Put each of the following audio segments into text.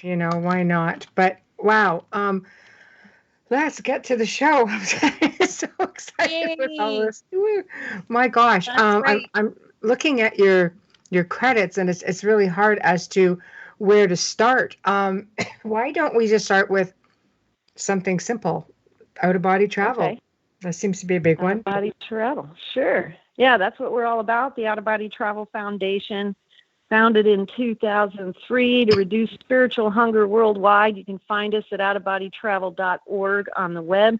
why not? But wow, let's get to the show. I'm so excited with all Yay! this. Woo. My gosh, That's right. I'm looking at your credits, and it's really hard as to where to start. Why don't we just start with something simple? Out of body travel. Okay. That seems to be a big Out one. of body travel. Sure. Yeah, that's what we're all about. The Out of Body Travel Foundation, founded in 2003 to reduce spiritual hunger worldwide. You can find us at outofbodytravel.org on the web.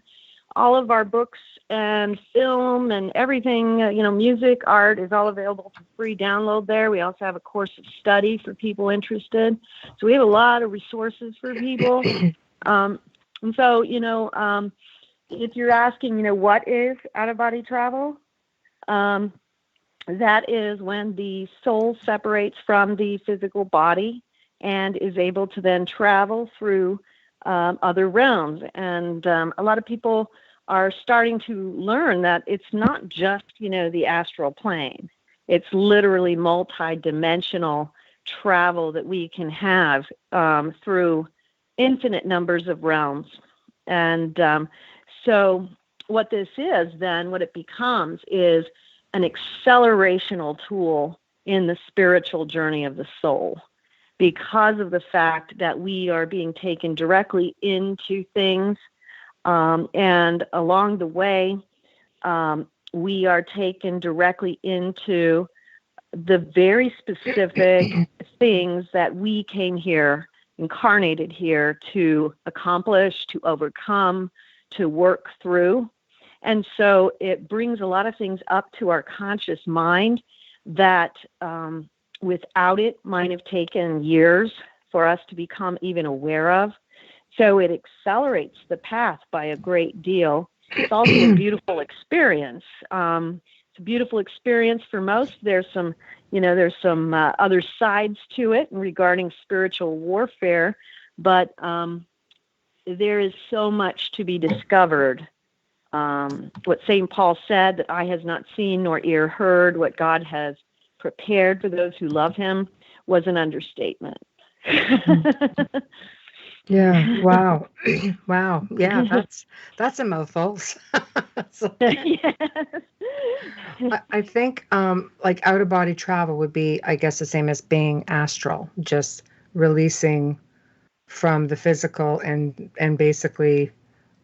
All of our books and film and everything, music, art is all available for free download there. We also have a course of study for people interested. So we have a lot of resources for people. Um, and so, if you're asking, what is out of body travel? Um, that is when the soul separates from the physical body and is able to then travel through other realms. And a lot of people are starting to learn that it's not just, the astral plane. It's literally multi-dimensional travel that we can have through infinite numbers of realms. And so what this is then, what it becomes is an accelerational tool in the spiritual journey of the soul because of the fact that we are being taken directly into things. And along the way, we are taken directly into the very specific things that we came here, incarnated here to accomplish, to overcome, to work through. And so it brings a lot of things up to our conscious mind that without it might have taken years for us to become even aware of. So it accelerates the path by a great deal. It's also a beautiful experience. It's a beautiful experience for most. There's some other sides to it regarding spiritual warfare, but there is so much to be discovered. What St. Paul said, that eye has not seen nor ear heard, what God has prepared for those who love him, was an understatement. Yeah. Wow. Wow. Yeah. That's a mouthful. So, Yes. I think like out of body travel would be, I guess, the same as being astral, just releasing from the physical and basically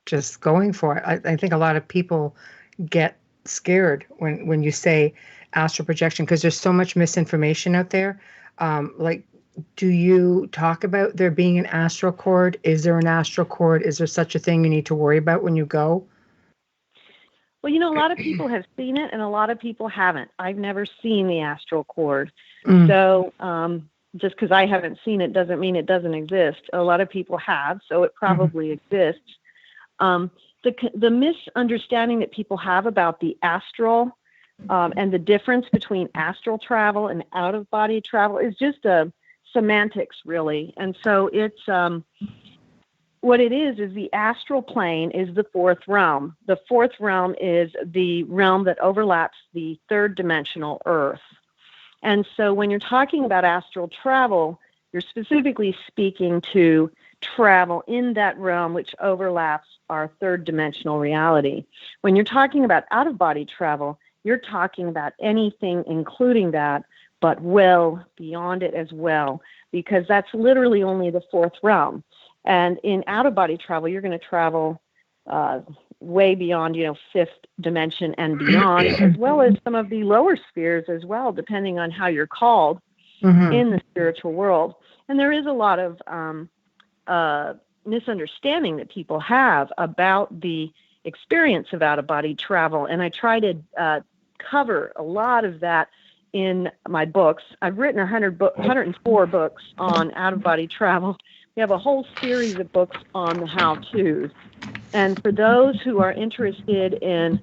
just going for it. I think a lot of people get scared when you say astral projection because there's so much misinformation out there. Like, do you talk about there being an astral cord? Is there an astral cord? Is there such a thing you need to worry about when you go? Well, a lot of people have seen it and a lot of people haven't. I've never seen the astral cord. Mm, So just because I haven't seen it doesn't mean it doesn't exist. A lot of people have, so it mhm. probably exists. Um, the misunderstanding that people have about the astral and the difference between astral travel and out of body travel is just a semantics, really. And so it's what it is the astral plane is the fourth realm. The fourth realm is the realm that overlaps the third dimensional earth. And so when you're talking about astral travel, you're specifically speaking to travel in that realm which overlaps our third dimensional reality. When you're talking about out of body travel, you're talking about anything including that, but well beyond it as well, because that's literally only the fourth realm. And in out of body travel, you're going to travel way beyond, fifth dimension and beyond, as well as some of the lower spheres as well, depending on how you're called Mhm. in the spiritual world. And there is a lot of misunderstanding that people have about the experience of out of body travel. And I try to cover a lot of that in my books. I've written 104 books on out of body travel. We have a whole series of books on the how to's. And for those who are interested in,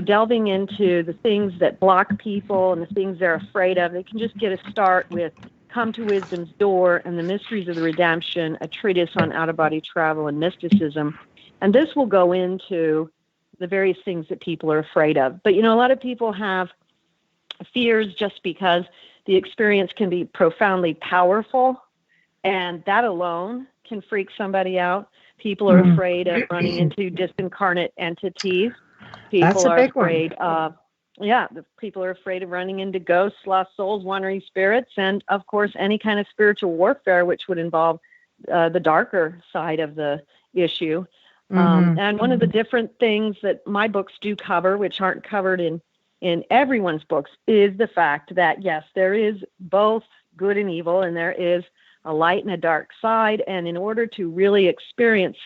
delving into the things that block people and the things they're afraid of, they can just get a start with Come to Wisdom's Door and the Mysteries of the Redemption, a treatise on out of body travel and mysticism. And this will go into the various things that people are afraid of. But, a lot of people have fears just because the experience can be profoundly powerful. And that alone can freak somebody out. People are afraid of running into disincarnate entities. That's People a are big one. afraid of, people are afraid of running into ghosts, lost souls, wandering spirits, and of course, any kind of spiritual warfare, which would involve the darker side of the issue. And one of the different things that my books do cover, which aren't covered in everyone's books, is the fact that, yes, there is both good and evil, and there is a light and a dark side. And in order to really experience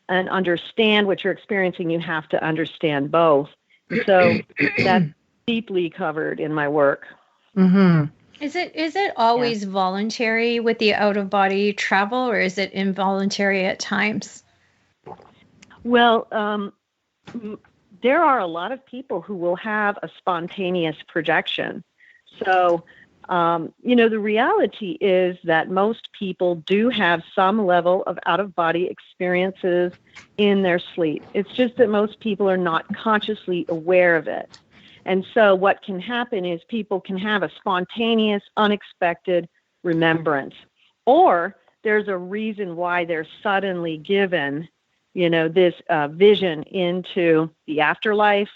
and understand what you're experiencing, you have to understand both. So that's deeply covered in my work. Is it always voluntary with the out-of-body travel, or is it involuntary at times? Well, there are a lot of people who will have a spontaneous projection. So, the reality is that most people do have some level of out-of-body experiences in their sleep. It's just that most people are not consciously aware of it. And so what can happen is people can have a spontaneous, unexpected remembrance. Or there's a reason why they're suddenly given, this vision into the afterlife,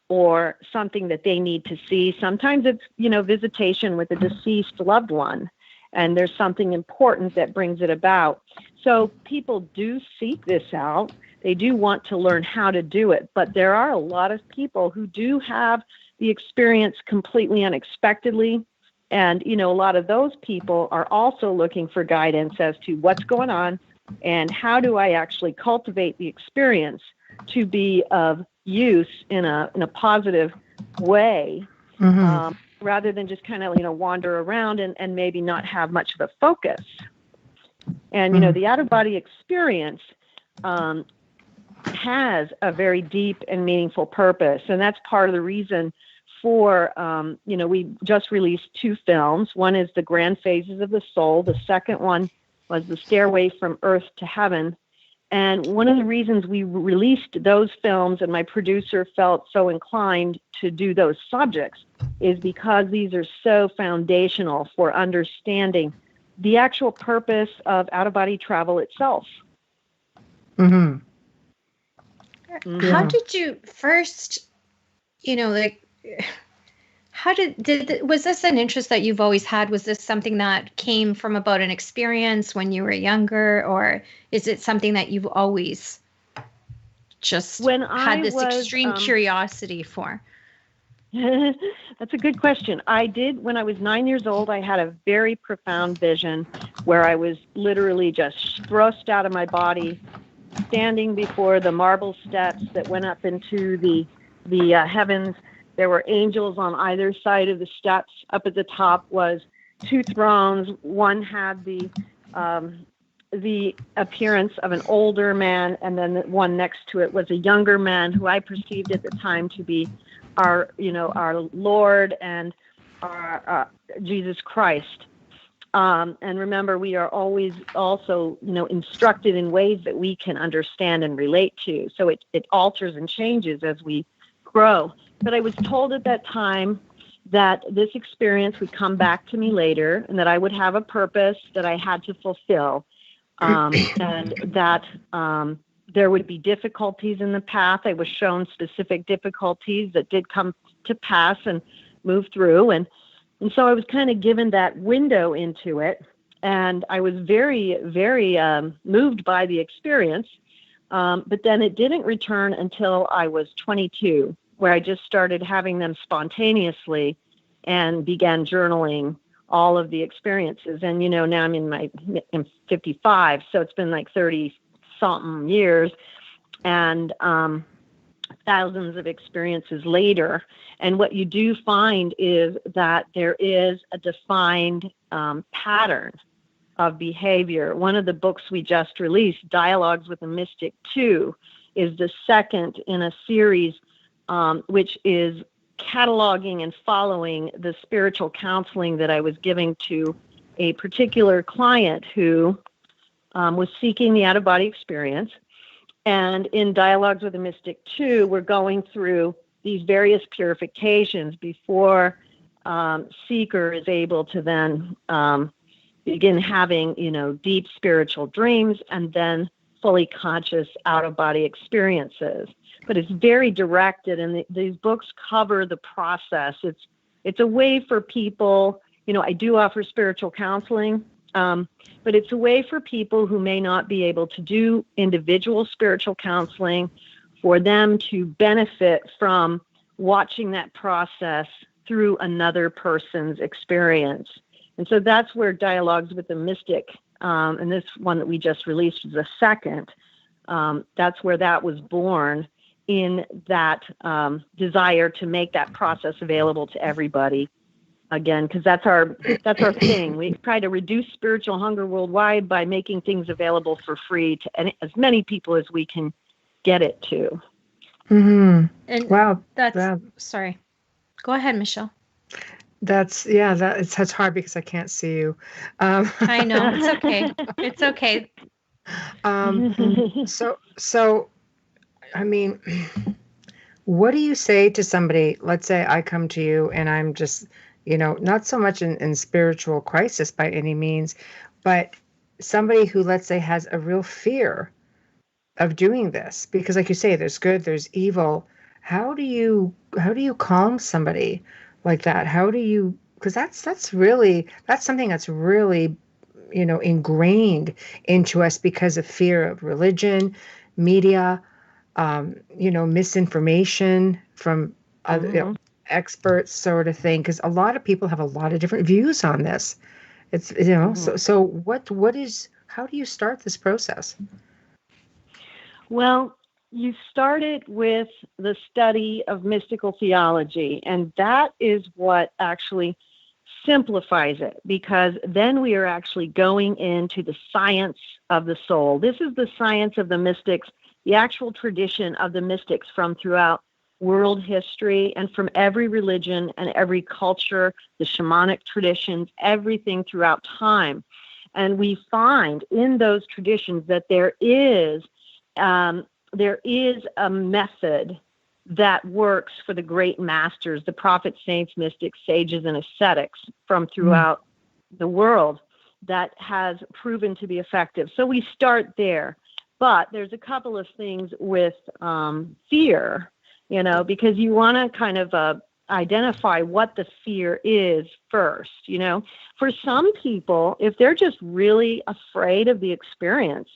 or something that they need to see. Sometimes it's, visitation with a deceased loved one, and there's something important that brings it about. So people do seek this out. They do want to learn how to do it, but there are a lot of people who do have the experience completely unexpectedly. And, a lot of those people are also looking for guidance as to what's going on and how do I actually cultivate the experience to be of use in a positive way, rather than just kind of, wander around and maybe not have much of a focus. And, the out-of-body experience has a very deep and meaningful purpose. And that's part of the reason for, we just released 2 films. One is The Grand Phases of the Soul. The second one was The Stairway from Earth to Heaven. And one of the reasons we released those films and my producer felt so inclined to do those subjects is because these are so foundational for understanding the actual purpose of out-of-body travel itself. How did you first, how was this an interest that you've always had? Was this something that came from about an experience when you were younger, or is it something that you've always just had this extreme curiosity for? That's a good question. I did, when I was 9 years old, I had a very profound vision where I was literally just thrust out of my body, standing before the marble steps that went up into the heavens. There were angels on either side of the steps. Up at the top was 2 thrones. One had the appearance of an older man, and then the one next to it was a younger man who I perceived at the time to be our Lord and our Jesus Christ. And remember, we are always also, instructed in ways that we can understand and relate to. So it alters and changes as we grow. But I was told at that time that this experience would come back to me later, and that I would have a purpose that I had to fulfill, and that there would be difficulties in the path. I was shown specific difficulties that did come to pass and move through. And so I was kind of given that window into it. And I was very, very moved by the experience. But then it didn't return until I was 22, where I just started having them spontaneously and began journaling all of the experiences. And, now I'm 55, so it's been like 30-something years and thousands of experiences later. And what you do find is that there is a defined pattern of behavior. One of the books we just released, Dialogues with a Mystic 2, is the second in a series which is cataloging and following the spiritual counseling that I was giving to a particular client who was seeking the out-of-body experience. And in Dialogues with a Mystic 2, we're going through these various purifications before seeker is able to then begin having, deep spiritual dreams, and then fully conscious out-of-body experiences. But it's very directed, and these books cover the process. It's a way for people, I do offer spiritual counseling, but it's a way for people who may not be able to do individual spiritual counseling, for them to benefit from watching that process through another person's experience. And so that's where Dialogues with the Mystic, and this one that we just released is the second, that's where that was born, in that desire to make that process available to everybody. Again, because that's our thing. We try to reduce spiritual hunger worldwide by making things available for free to as many people as we can get it to. Mm-hmm. And Wow. Sorry. Go ahead, Michelle. That's hard because I can't see you. I know. It's okay. It's okay. So, I mean, what do you say to somebody? Let's say I come to you and I'm just, not so much in spiritual crisis by any means, but somebody who, let's say, has a real fear of doing this, because like you say, there's good, there's evil. How do you calm somebody like that? Because that's something that's really, ingrained into us because of fear of religion, media, misinformation from other experts, sort of thing. Because a lot of people have a lot of different views on this. It's, so how do you start this process? Well, you started with the study of mystical theology, and that is what actually simplifies it, because then we are actually going into the science of the soul. This is the science of the mystics, the actual tradition of the mystics from throughout world history and from every religion and every culture, the shamanic traditions, everything throughout time. And we find in those traditions that there is a method that works for the great masters, the prophets, saints, mystics, sages, and ascetics from throughout the world, that has proven to be effective. So we start there. But there's a couple of things with fear, because you want to kind of identify what the fear is first. For some people, if they're just really afraid of the experience,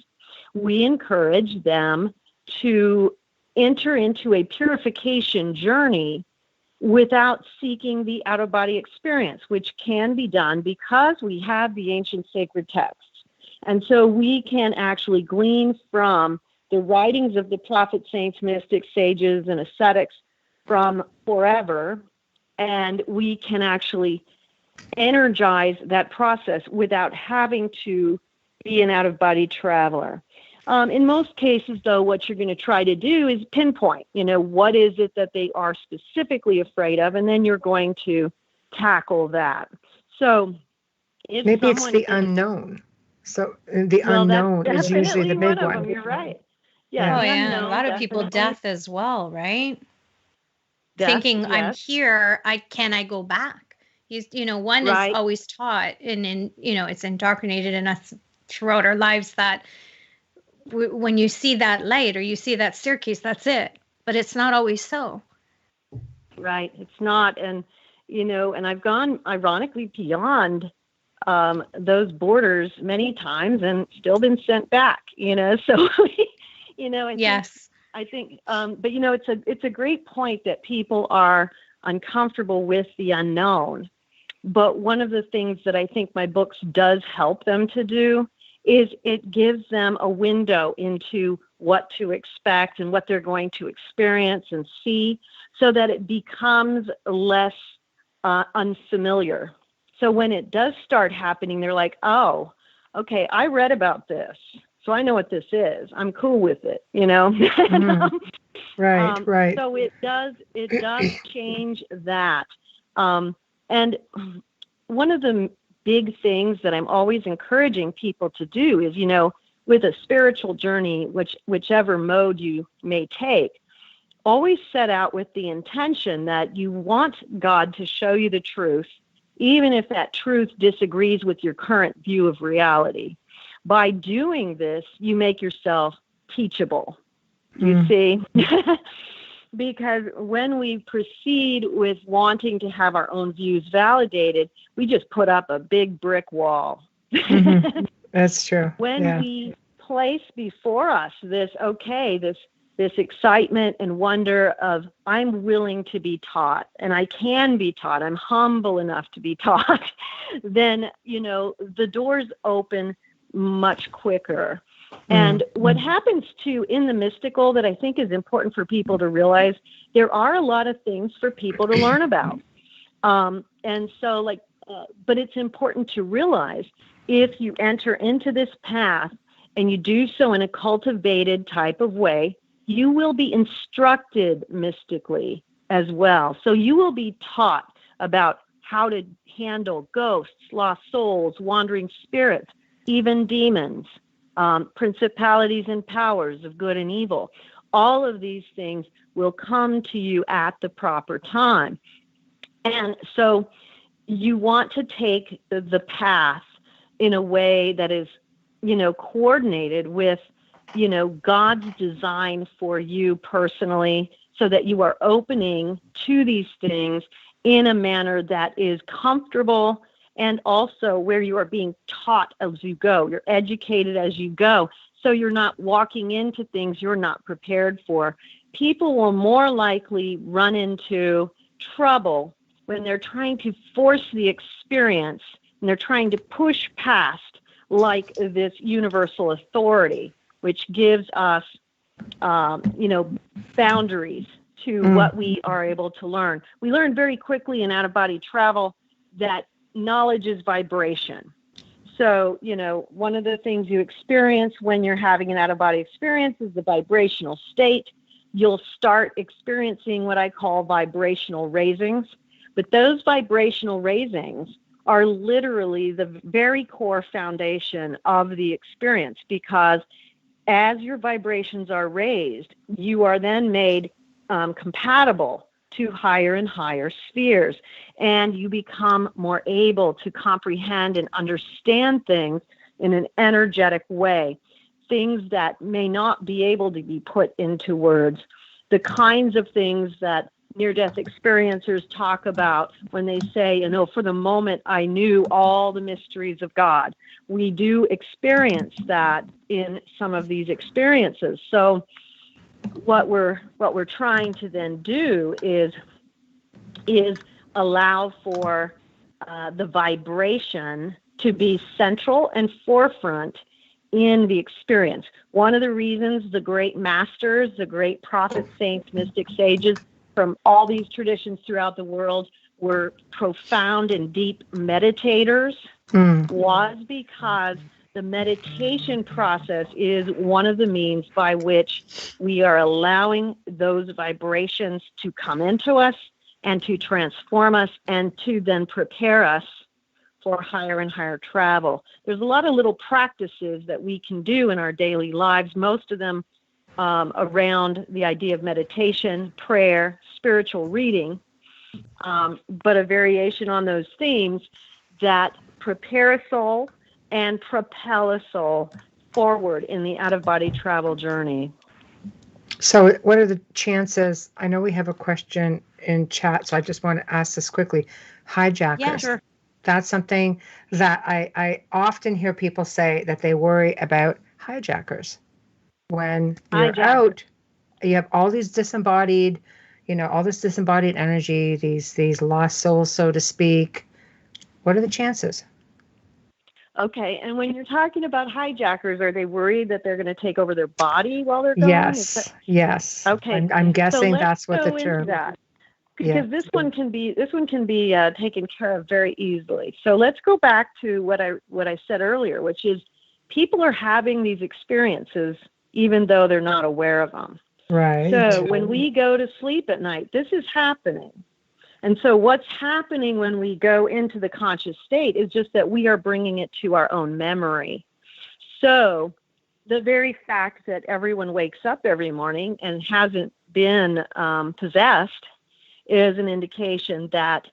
we encourage them to enter into a purification journey without seeking the out-of-body experience, which can be done because we have the ancient sacred texts. And so we can actually glean from the writings of the prophets, saints, mystics, sages, and ascetics from forever, and we can actually energize that process without having to be an out-of-body traveler. In most cases, though, what you're going to try to do is pinpoint, what is it that they are specifically afraid of, and then you're going to tackle that. So if maybe it's the unknown. So the unknown is usually the big one. You're right. Yeah. Oh, yeah. A lot of people, death as well, right? Thinking, yes. I'm here, can I go back? One is always taught, and it's indoctrinated in us throughout our lives that when you see that light or you see that staircase, that's it. But it's not always so. Right. It's not. And, and I've gone ironically beyond those borders many times and still been sent back, so, yes. I think, but it's a great point that people are uncomfortable with the unknown. But one of the things that I think my books does help them to do is it gives them a window into what to expect and what they're going to experience and see, so that it becomes less unfamiliar. So when it does start happening, they're like, oh, okay, I read about this, so I know what this is. I'm cool with it, Mm-hmm. Right. So it does change that. And one of the big things that I'm always encouraging people to do is, with a spiritual journey, whichever mode you may take, always set out with the intention that you want God to show you the truth even if that truth disagrees with your current view of reality. By doing this, you make yourself teachable. You see? Because when we proceed with wanting to have our own views validated, we just put up a big brick wall. That's true. When we place before us this excitement and wonder of, I'm willing to be taught and I can be taught, I'm humble enough to be taught, then, the doors open much quicker. And what happens too in the mystical that I think is important for people to realize, there are a lot of things for people to learn about. But it's important to realize, if you enter into this path and you do so in a cultivated type of way, you will be instructed mystically as well. So you will be taught about how to handle ghosts, lost souls, wandering spirits, even demons, principalities and powers of good and evil. All of these things will come to you at the proper time. And so you want to take the path in a way that is, coordinated with, God's design for you personally, so that you are opening to these things in a manner that is comfortable, and also where you are being taught as you go. You're educated as you go. So you're not walking into things you're not prepared for. People will more likely run into trouble when they're trying to force the experience and they're trying to push past, like, this universal authority, which gives us, boundaries to what we are able to learn. We learn very quickly in out-of-body travel that knowledge is vibration. So, one of the things you experience when you're having an out-of-body experience is the vibrational state. You'll start experiencing what I call vibrational raisings. But those vibrational raisings are literally the very core foundation of the experience, because as your vibrations are raised, you are then made compatible to higher and higher spheres, and you become more able to comprehend and understand things in an energetic way, things that may not be able to be put into words, the kinds of things that near-death experiencers talk about when they say, for the moment I knew all the mysteries of God. We do experience that in some of these experiences. So what we're trying to then do is allow for the vibration to be central and forefront in the experience. One of the reasons the great masters, the great prophets, saints, mystics, sages from all these traditions throughout the world were profound and deep meditators was because the meditation process is one of the means by which we are allowing those vibrations to come into us and to transform us and to then prepare us for higher and higher travel. There's a lot of little practices that we can do in our daily lives, most of them around the idea of meditation, prayer, spiritual reading, but a variation on those themes that prepare a soul and propel a soul forward in the out-of-body travel journey. So what are the chances? I know we have a question in chat, so I just want to ask this quickly. Hijackers. Yeah, sure. That's something that I often hear people say, that they worry about hijackers. When you're out, you have all these disembodied, all this disembodied energy, these lost souls, so to speak. What are the chances? Okay, and when you're talking about hijackers, are they worried that they're going to take over their body while they're going? Yes. Okay. I'm guessing so that's what the let's go term. into that, because this one can be taken care of very easily. So let's go back to what I said earlier, which is people are having these experiences even though they're not aware of them. Right. So when we go to sleep at night, this is happening. And so what's happening when we go into the conscious state is just that we are bringing it to our own memory. So the very fact that everyone wakes up every morning and hasn't been possessed is an indication that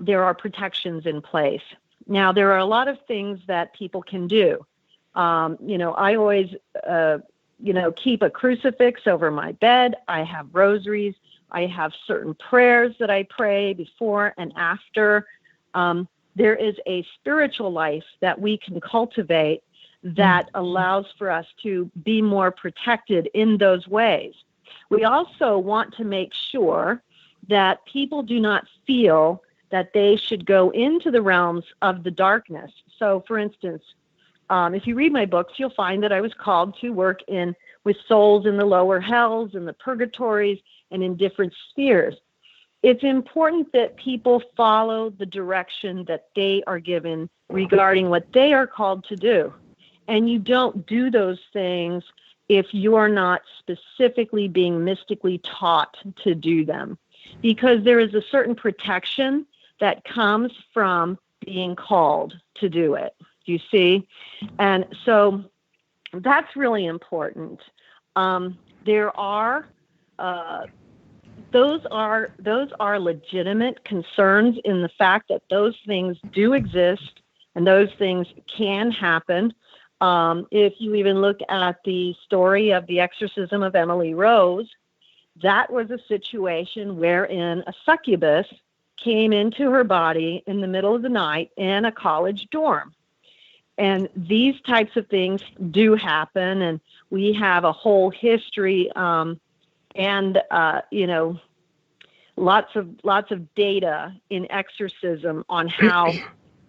there are protections in place. Now, there are a lot of things that people can do. I always, keep a crucifix over my bed. I have rosaries. I have certain prayers that I pray before and after. There is a spiritual life that we can cultivate that allows for us to be more protected in those ways. We also want to make sure that people do not feel that they should go into the realms of the darkness. So, for instance, if you read my books, you'll find that I was called to work with souls in the lower hells and the purgatories and in different spheres. It's important that people follow the direction that they are given regarding what they are called to do. And you don't do those things if you are not specifically being mystically taught to do them, because there is a certain protection that comes from being called to do it. You see? And so that's really important. There are those are legitimate concerns in the fact that those things do exist and those things can happen. If you even look at the story of the exorcism of Emily Rose, that was a situation wherein a succubus came into her body in the middle of the night in a college dorm. And these types of things do happen, and we have a whole history and lots of data in exorcism on how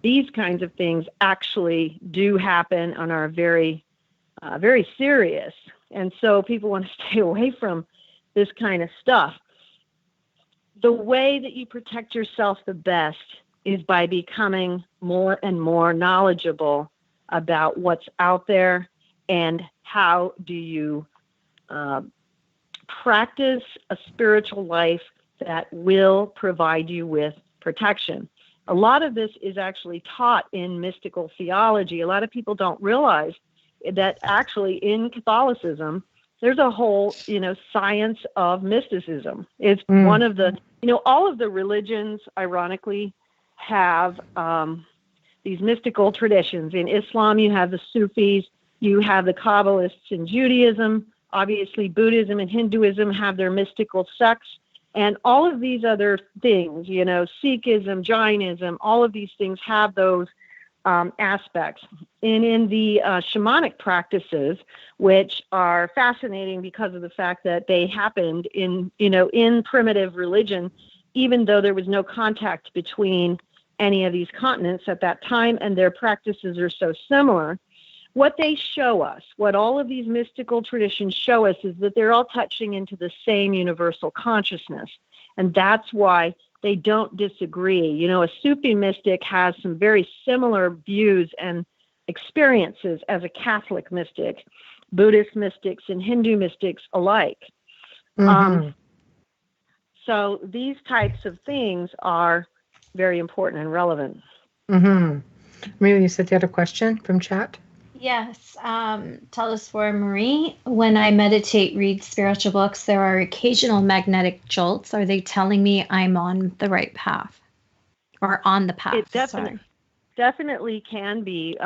these kinds of things actually do happen and are very, very serious. And so people want to stay away from this kind of stuff. The way that you protect yourself the best is by becoming more and more knowledgeable about what's out there and how do you practice a spiritual life that will provide you with protection. A lot of this is actually taught in mystical theology. A lot of people don't realize that actually in Catholicism, there's a whole, science of mysticism. It's one of the, all of the religions, ironically, have these mystical traditions. In Islam, you have the Sufis, you have the Kabbalists in Judaism. Obviously, Buddhism and Hinduism have their mystical sects. And all of these other things, Sikhism, Jainism, all of these things have those aspects. And in the shamanic practices, which are fascinating because of the fact that they happened in primitive religion, even though there was no contact between any of these continents at that time, and their practices are so similar. What they show us, what all of these mystical traditions show us, is that they're all touching into the same universal consciousness. And that's why they don't disagree. A Sufi mystic has some very similar views and experiences as a Catholic mystic, Buddhist mystics and Hindu mystics alike. So these types of things are very important and relevant. Maria, you said you had a question from chat? Yes. Tell us for Marie. When I meditate, read spiritual books, there are occasional magnetic jolts. Are they telling me I'm on the right path or on the path? It definitely can be,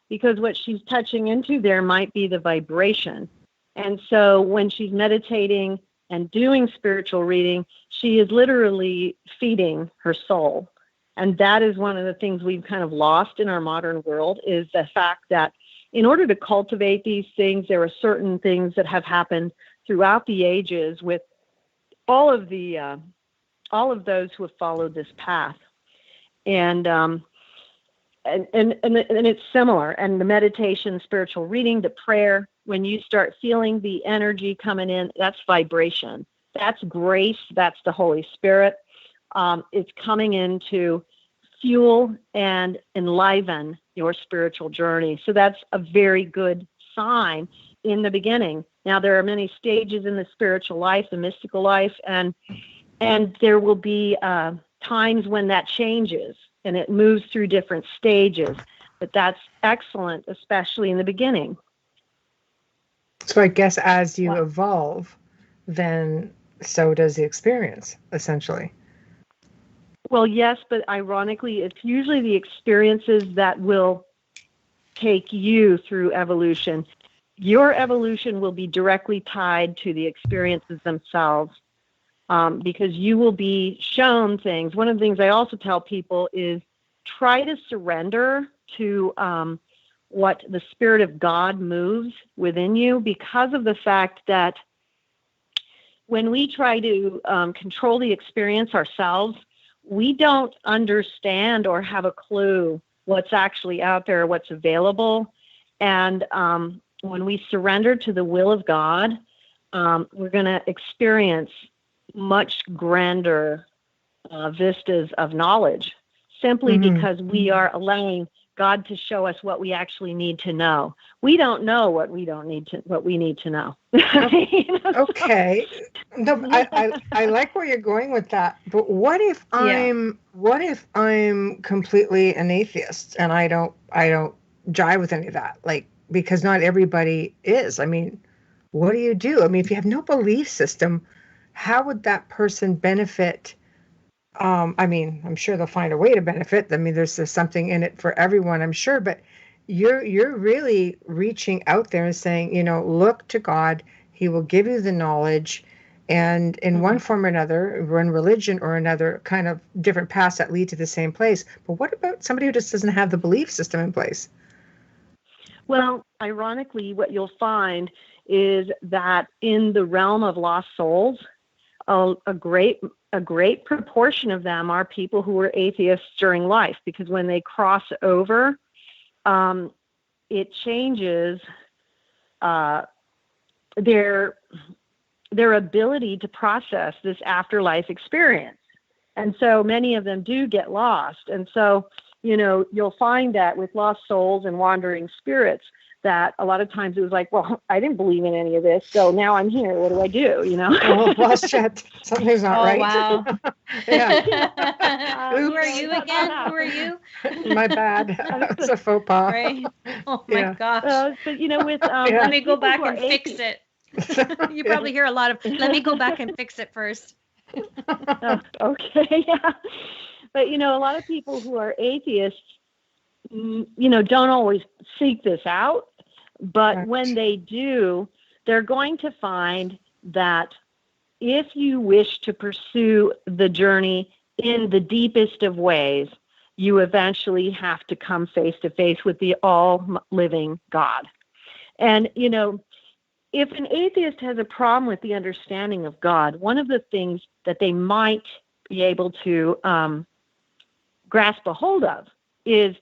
because what she's touching into there might be the vibration. And so when she's meditating and doing spiritual reading, she is literally feeding her soul. And that is one of the things we've kind of lost in our modern world, is the fact that in order to cultivate these things, there are certain things that have happened throughout the ages with all of those who have followed this path. And it's similar. And the meditation, spiritual reading, the prayer, when you start feeling the energy coming in, that's vibration. That's grace. That's the Holy Spirit. It's coming in to fuel and enliven your spiritual journey. So that's a very good sign in the beginning. Now, there are many stages in the spiritual life, the mystical life, and there will be times when that changes and it moves through different stages. But that's excellent, especially in the beginning. So I guess as you evolve, then so does the experience, essentially. Well, yes, but ironically, it's usually the experiences that will take you through evolution. Your evolution will be directly tied to the experiences themselves, because you will be shown things. One of the things I also tell people is try to surrender to what the Spirit of God moves within you, because of the fact that when we try to control the experience ourselves, we don't understand or have a clue what's actually out there, what's available. And when we surrender to the will of God, we're going to experience much grander vistas of knowledge, simply because we are allowing God to show us what we actually need to know. We don't know what we need to know. Okay. No, I like where you're going with that. But what if I'm completely an atheist and I don't jive with any of that? Like, because not everybody is. I mean, what do you do? I mean, if you have no belief system, how would that person benefit? I mean, I'm sure they'll find a way to benefit. I mean, there's something in it for everyone, I'm sure, but you're really reaching out there and saying, look to God. He will give you the knowledge, and in one form or another, one religion or another, kind of different paths that lead to the same place. But what about somebody who just doesn't have the belief system in place? Well, ironically, what you'll find is that in the realm of lost souls, a great proportion of them are people who were atheists during life, because when they cross over, it changes their ability to process this afterlife experience. And so many of them do get lost. And so, you'll find that with lost souls and wandering spirits, that a lot of times it was like, well, I didn't believe in any of this, so now I'm here. What do I do? Oh, well, shit. Something's not right. Wow. Yeah. Who are you again? Who are you? My bad. It's a faux pas. Right. Oh my gosh. But with let me go back and fix atheists, it. You probably hear a lot of, let me go back and fix it first. Okay, yeah. But a lot of people who are atheists, don't always seek this out, but when they do, they're going to find that if you wish to pursue the journey in the deepest of ways, you eventually have to come face to face with the all-living God. And, if an atheist has a problem with the understanding of God, one of the things that they might be able to grasp a hold of is,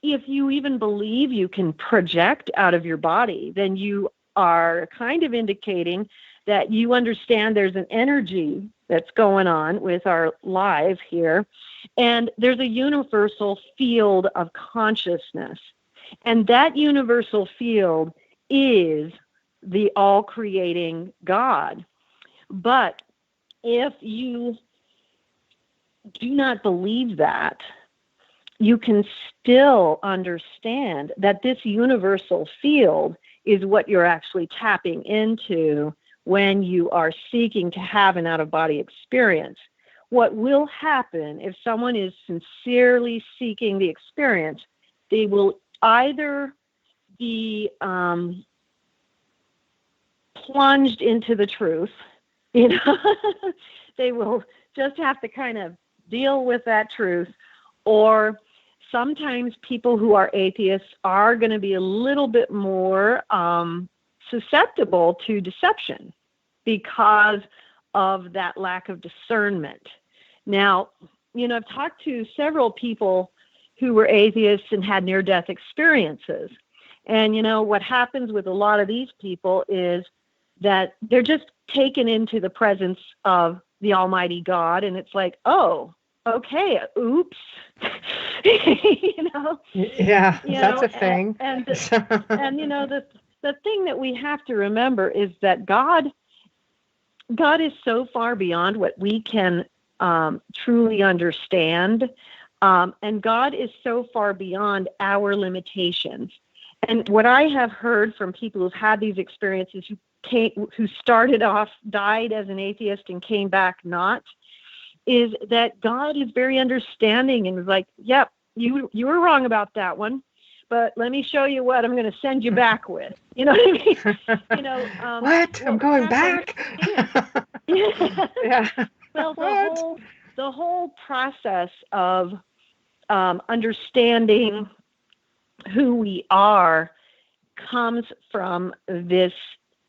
if you even believe you can project out of your body, then you are kind of indicating that you understand there's an energy that's going on with our lives here, and there's a universal field of consciousness. And that universal field is the all-creating God. But if you do not believe that, you can still understand that this universal field is what you're actually tapping into when you are seeking to have an out-of-body experience. What will happen if someone is sincerely seeking the experience, they will either be plunged into the truth, they will just have to kind of deal with that truth, or sometimes people who are atheists are going to be a little bit more susceptible to deception because of that lack of discernment. Now, I've talked to several people who were atheists and had near-death experiences. And, what happens with a lot of these people is that they're just taken into the presence of the Almighty God, and it's like, oh, okay, oops. Yeah, that's a thing. And the thing that we have to remember is that God is so far beyond what we can truly understand, and God is so far beyond our limitations. And what I have heard from people who've had these experiences, who started off, died as an atheist and came back not, is that God is very understanding and is like, yep, you were wrong about that one, but let me show you what I'm going to send you back with. You know what I mean? What? I'm going back? Yeah. Well, What? the whole process of understanding who we are comes from this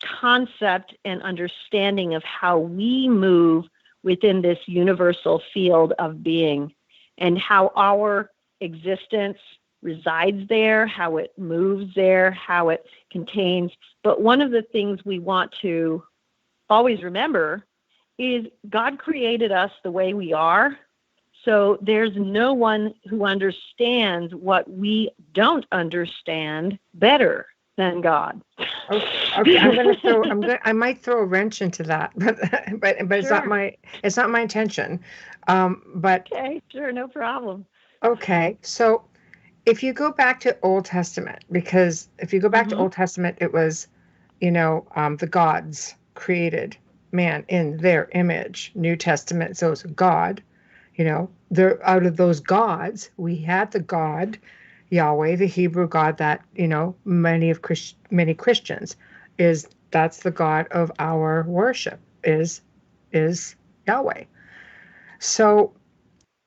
concept and understanding of how we move within this universal field of being and how our existence resides there, how it moves there, how it contains. But one of the things we want to always remember is God created us the way we are. So there's no one who understands what we don't understand better than God. Okay. I might throw a wrench into that, but it's Sure. not my intention. But Okay, sure, no problem. okay. So if you go back to Old Testament, because if you go back to Old Testament, it was, the gods created man in their image. New Testament, so it's God. There out of those gods, we had the God Yahweh, the Hebrew God that many Christians that's the God of our worship is Yahweh. So,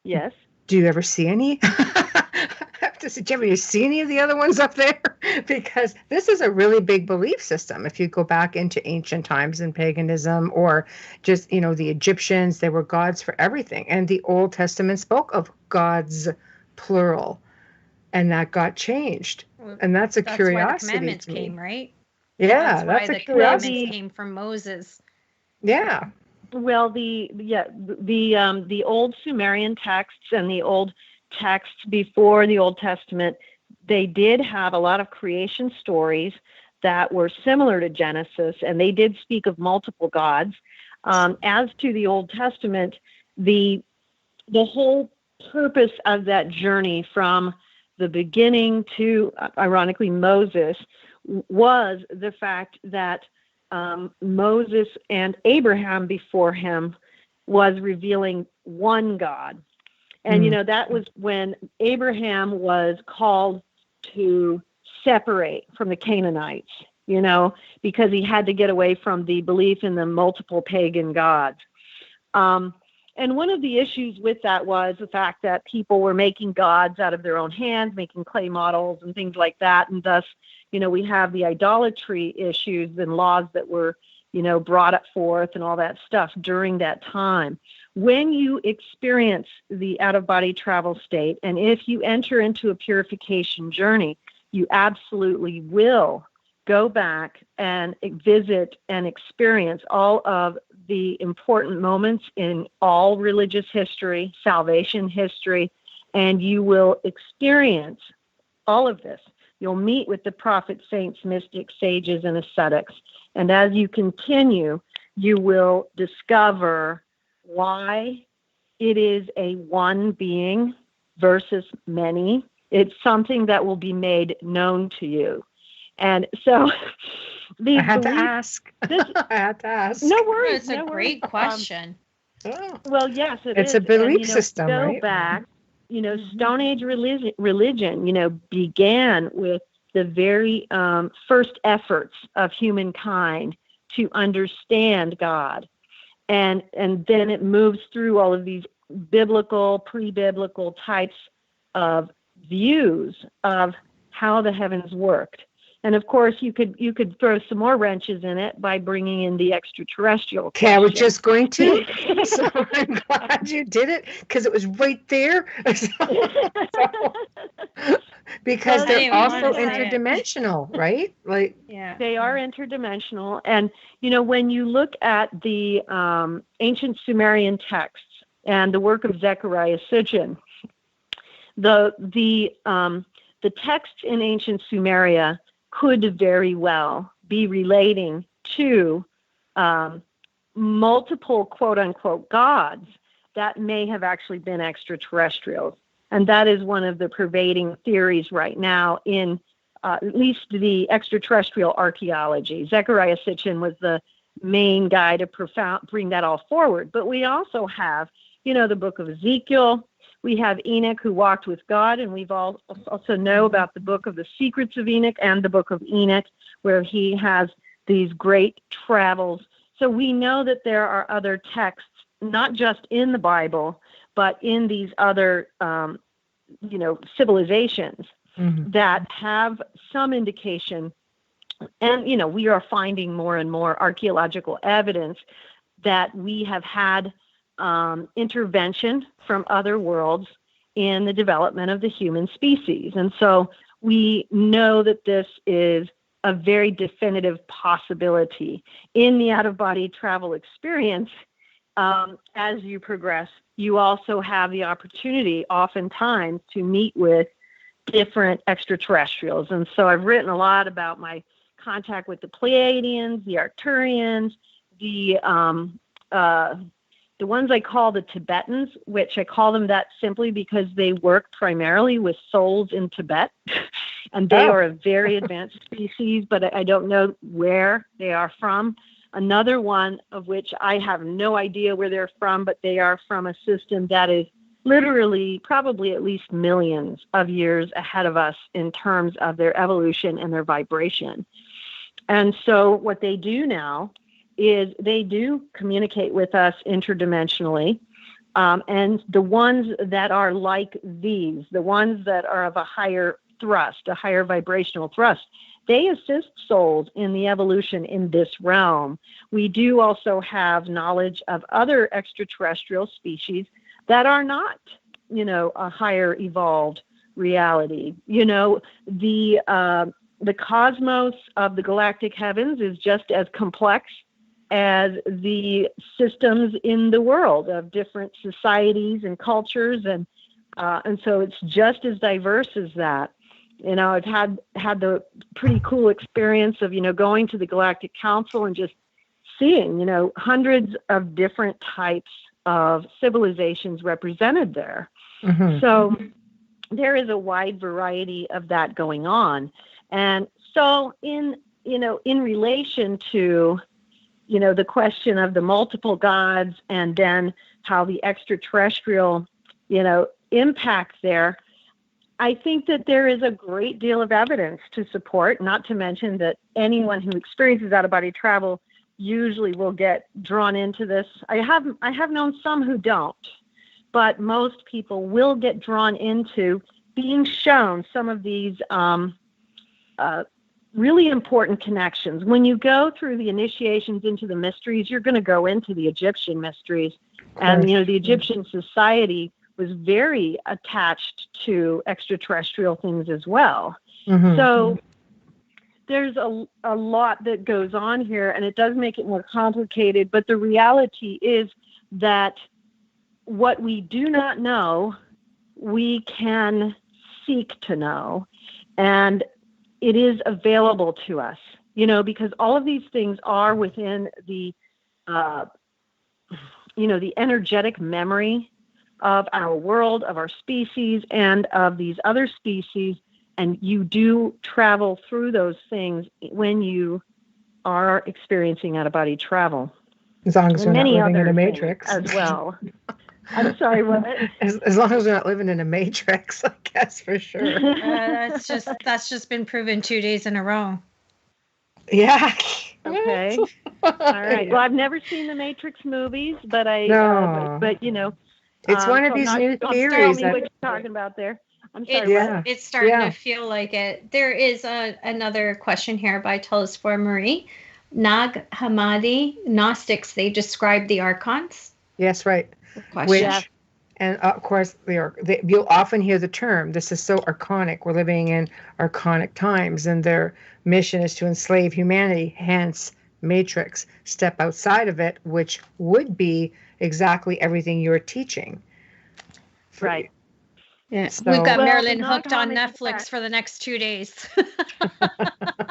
Yes. do you ever see any? Have you see any of the other ones up there? Because this is a really big belief system. If you go back into ancient times and paganism, or just the Egyptians, they were gods for everything, and the Old Testament spoke of gods plural, and that got changed, and that's a That's why the curiosity commandments to me. came, right? Yeah, That's why that's a the commandments curiosity. came from Moses. Yeah. Well, the old Sumerian texts and the old texts before the Old Testament, they did have a lot of creation stories that were similar to Genesis, and they did speak of multiple gods. As to the Old Testament, the whole purpose of that journey from the beginning to, ironically, Moses, was the fact that Moses and Abraham before him was revealing one God. And, that was when Abraham was called to separate from the Canaanites, because he had to get away from the belief in the multiple pagan gods. And one of the issues with that was the fact that people were making gods out of their own hands, making clay models and things like that. And thus, we have the idolatry issues and laws that were, brought forth and all that stuff during that time. When you experience the out-of-body travel state, and if you enter into a purification journey, you absolutely will go back and visit and experience all of the important moments in all religious history, salvation history, and you will experience all of this. You'll meet with the prophets, saints, mystics, sages, and ascetics. And as you continue, you will discover why it is a one being versus many. It's something that will be made known to you. And so I had to ask. I had to ask. No worries. It's a great question. Well, yes, it's is. a belief And, system, go right? back, Stone Age religion, began with the very first efforts of humankind to understand God. And then it moves through all of these biblical, pre-biblical types of views of how the heavens worked. And of course, you could throw some more wrenches in it by bringing in the extraterrestrial question. I was just going to. So I'm glad you did it, because it was right there. Because they're also interdimensional, right? Like, yeah, they are interdimensional. And when you look at the ancient Sumerian texts and the work of Zechariah Sitchin, the texts in ancient Sumeria could very well be relating to multiple quote-unquote gods that may have actually been extraterrestrials. And that is one of the pervading theories right now in at least the extraterrestrial archaeology. Zechariah Sitchin was the main guy to bring that all forward. But we also have the book of Ezekiel. We have Enoch who walked with God, and we've also know about the book of the Secrets of Enoch and the book of Enoch, where he has these great travels. So we know that there are other texts, not just in the Bible, but in these other, civilizations that have some indication. And, we are finding more and more archaeological evidence that we have had intervention from other worlds in the development of the human species. And so we know that this is a very definitive possibility in the out-of-body travel experience. As you progress, you also have the opportunity oftentimes to meet with different extraterrestrials. And so I've written a lot about my contact with the Pleiadians, the Arcturians, the ones I call the Tibetans, which I call them that simply because they work primarily with souls in Tibet. And they are a very advanced species, but I don't know where they are from. Another one of which I have no idea where they're from, but they are from a system that is literally probably at least millions of years ahead of us in terms of their evolution and their vibration. And so what they do now is they do communicate with us interdimensionally. And the ones that are like these, the ones that are of a higher thrust, a higher vibrational thrust, they assist souls in the evolution in this realm. We do also have knowledge of other extraterrestrial species that are not, a higher evolved reality. The cosmos of the galactic heavens is just as complex as the systems in the world of different societies and cultures, and so it's just as diverse as that. I've had the pretty cool experience of going to the Galactic Council and just seeing hundreds of different types of civilizations represented there. So there is a wide variety of that going on, and so in relation to the question of the multiple gods and then how the extraterrestrial, impact there, I think that there is a great deal of evidence to support, not to mention that anyone who experiences out-of-body travel usually will get drawn into this. I have known some who don't, but most people will get drawn into being shown some of these really important connections. When you go through the initiations into the mysteries, you're going to go into the Egyptian mysteries. And, the Egyptian society was very attached to extraterrestrial things as well. So there's a lot that goes on here, and it does make it more complicated. But the reality is that what we do not know, we can seek to know. And it is available to us, because all of these things are within the, the energetic memory of our world, of our species, and of these other species. And you do travel through those things when you are experiencing out-of-body travel. As long as we're not living in a matrix. As well. I'm sorry, what? As long as we're not living in a matrix, I guess, for sure. That's just been proven 2 days in a row. Yeah. Okay. All right. Well, I've never seen the Matrix movies, but it's one of these new theories. Tell me what you're talking about there. I'm sorry. It's starting to feel like it. There is another question here by Telesphore Marie. Nag Hammadi Gnostics, they describe the archons. Yes, right. Question. And of course, you'll often hear the term, this is so archonic. We're living in archonic times, and their mission is to enslave humanity, hence Matrix. Step outside of it, which would be exactly everything you're teaching. Right. Yeah. So, we've got Marilynn hooked on Netflix for the next 2 days.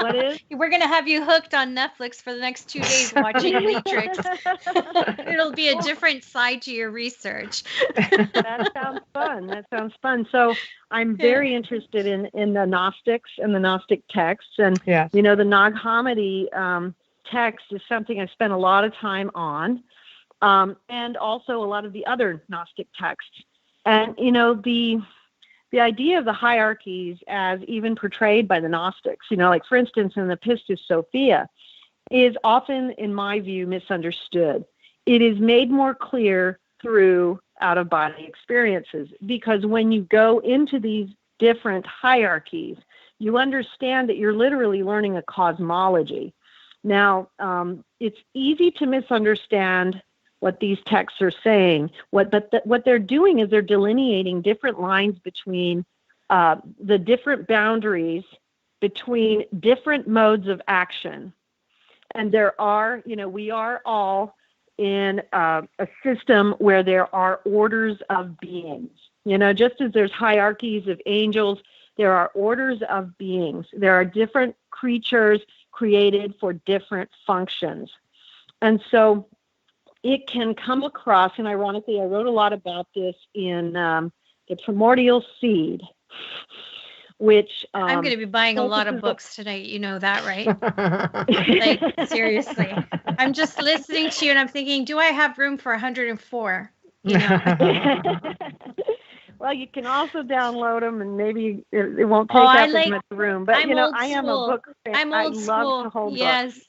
What is? We're going to have you hooked on Netflix for the next 2 days watching Matrix. It'll be a different side to your research. That sounds fun. So I'm very interested in the Gnostics and the Gnostic texts. And, the Nag Hammadi text is something I spent a lot of time on. and also a lot of the other Gnostic texts. And, the idea of the hierarchies as even portrayed by the Gnostics, like for instance, in the Pistis Sophia, is often, in my view, misunderstood. It is made more clear through out-of-body experiences, because when you go into these different hierarchies, you understand that you're literally learning a cosmology. Now, it's easy to misunderstand what these texts are saying. What they're doing is they're delineating different lines between the different boundaries between different modes of action. And there are, we are all in a system where there are orders of beings. Just as there's hierarchies of angels, there are orders of beings. There are different creatures created for different functions. And so it can come across, and ironically, I wrote a lot about this in The Primordial Seed, which... I'm going to be buying a lot of books tonight. You know that, right? Like, seriously. I'm just listening to you, and I'm thinking, do I have room for 104? Well, you can also download them, and maybe it won't take up as much room. But, I am a book fan. I'm old school. Love to hold books.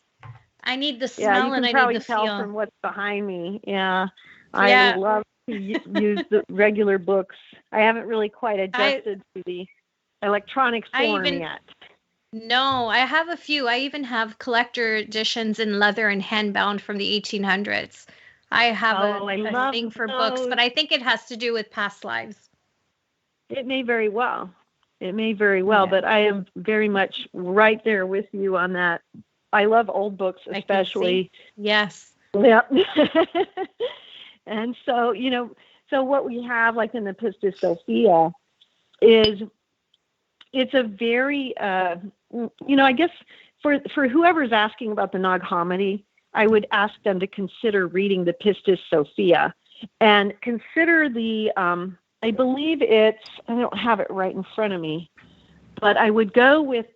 I need the smell and I need the feel. You can probably tell from what's behind me. Yeah. I love to use the regular books. I haven't really quite adjusted to the electronic form yet. No, I have a few. I even have collector editions in leather and handbound from the 1800s. I have a thing for books, but I think it has to do with past lives. It may very well. But I am very much right there with you on that. I love old books, especially. Yes. Yep. And so, so what we have, like in the Pistis Sophia, is it's a very, I guess for whoever's asking about the Nag Hammadi, I would ask them to consider reading the Pistis Sophia and consider the, I believe I don't have it right in front of me, but I would go with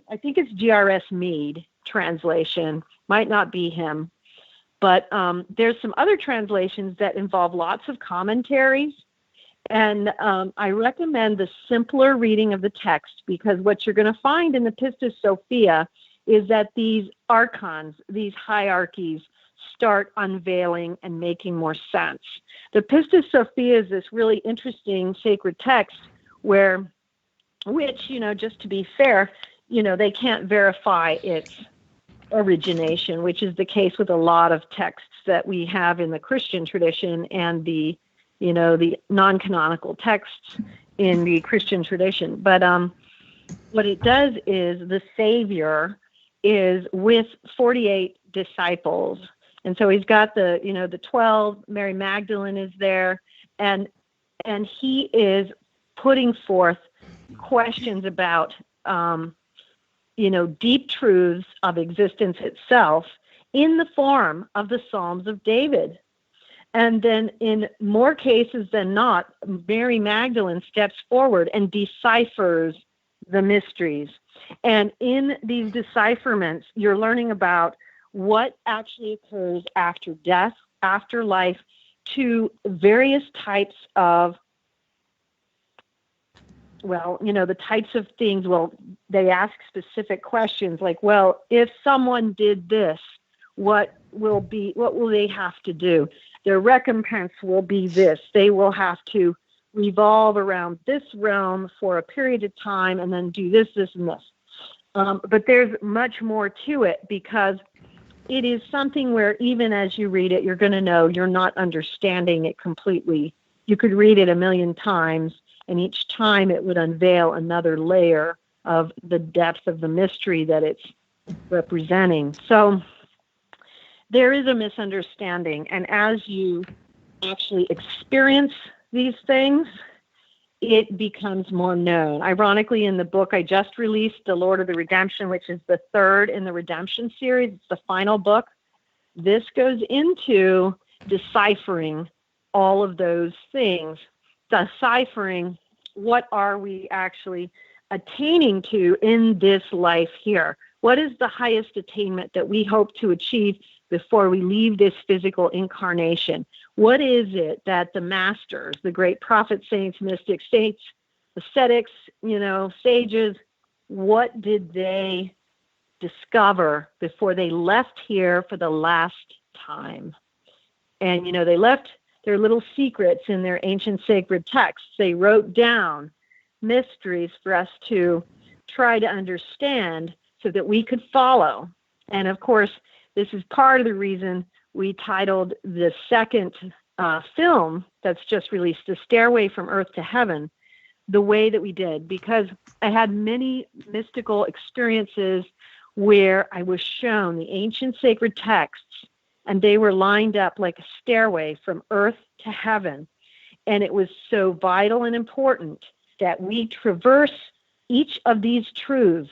I think it's G.R.S. Mead translation, might not be him, but there's some other translations that involve lots of commentaries. And I recommend the simpler reading of the text, because what you're going to find in the Pistis Sophia is that these archons, these hierarchies, start unveiling and making more sense. The Pistis Sophia is this really interesting sacred text which, just to be fair, they can't verify its origination, which is the case with a lot of texts that we have in the Christian tradition and the non-canonical texts in the Christian tradition. But what it does is the Savior is with 48 disciples. And so he's got the 12, Mary Magdalene is there, and he is putting forth questions about, deep truths of existence itself in the form of the Psalms of David. And then in more cases than not, Mary Magdalene steps forward and deciphers the mysteries. And in these decipherments, you're learning about what actually occurs after death, after life, to various types of, the types of things. Well, they ask specific questions like, well, if someone did this, what will they have to do? Their recompense will be this. They will have to revolve around this realm for a period of time and then do this, this, and this. But there's much more to it, because it is something where even as you read it, you're going to know you're not understanding it completely. You could read it 1,000,000 times, and each time it would unveil another layer of the depth of the mystery that it's representing. So there is a misunderstanding, and as you actually experience these things, it becomes more known. Ironically, in the book I just released, The Lord of the Redemption, which is the third in the Redemption series, it's the final book, this goes into deciphering all of those things, deciphering what are we actually attaining to in this life here. What is the highest attainment that we hope to achieve before we leave this physical incarnation? What is it that the masters, the great prophets, saints, mystics, saints, ascetics, sages, what did they discover before they left here for the last time? And, they left their little secrets in their ancient sacred texts. They wrote down mysteries for us to try to understand so that we could follow. And of course, this is part of the reason we titled the second film that's just released, The Stairway from Earth to Heaven, the way that we did, because I had many mystical experiences where I was shown the ancient sacred texts, and they were lined up like a stairway from earth to heaven. And it was so vital and important that we traverse each of these truths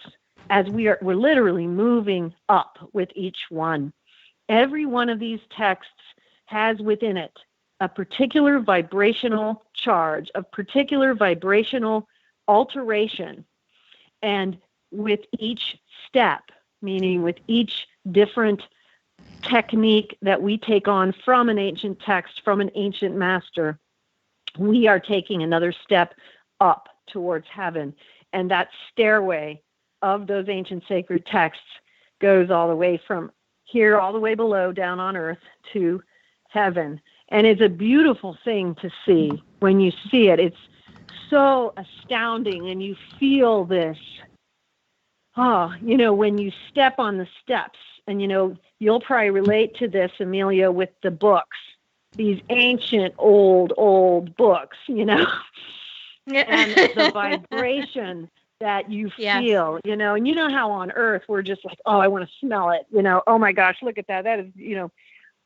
as we're literally moving up with each one. Every one of these texts has within it a particular vibrational charge, a particular vibrational alteration. And with each step, meaning with each different technique that we take on from an ancient text, from an ancient master, we are taking another step up towards heaven. And that stairway of those ancient sacred texts goes all the way from here, all the way below, down on earth to heaven. And it's a beautiful thing to see when you see it. It's so astounding, and you feel this, when you step on the steps. And, you'll probably relate to this, Amelia, with the books, these ancient, old books, and the vibration that you feel, and you know how on earth we're just like, oh, I want to smell it, oh my gosh, look at that. That is,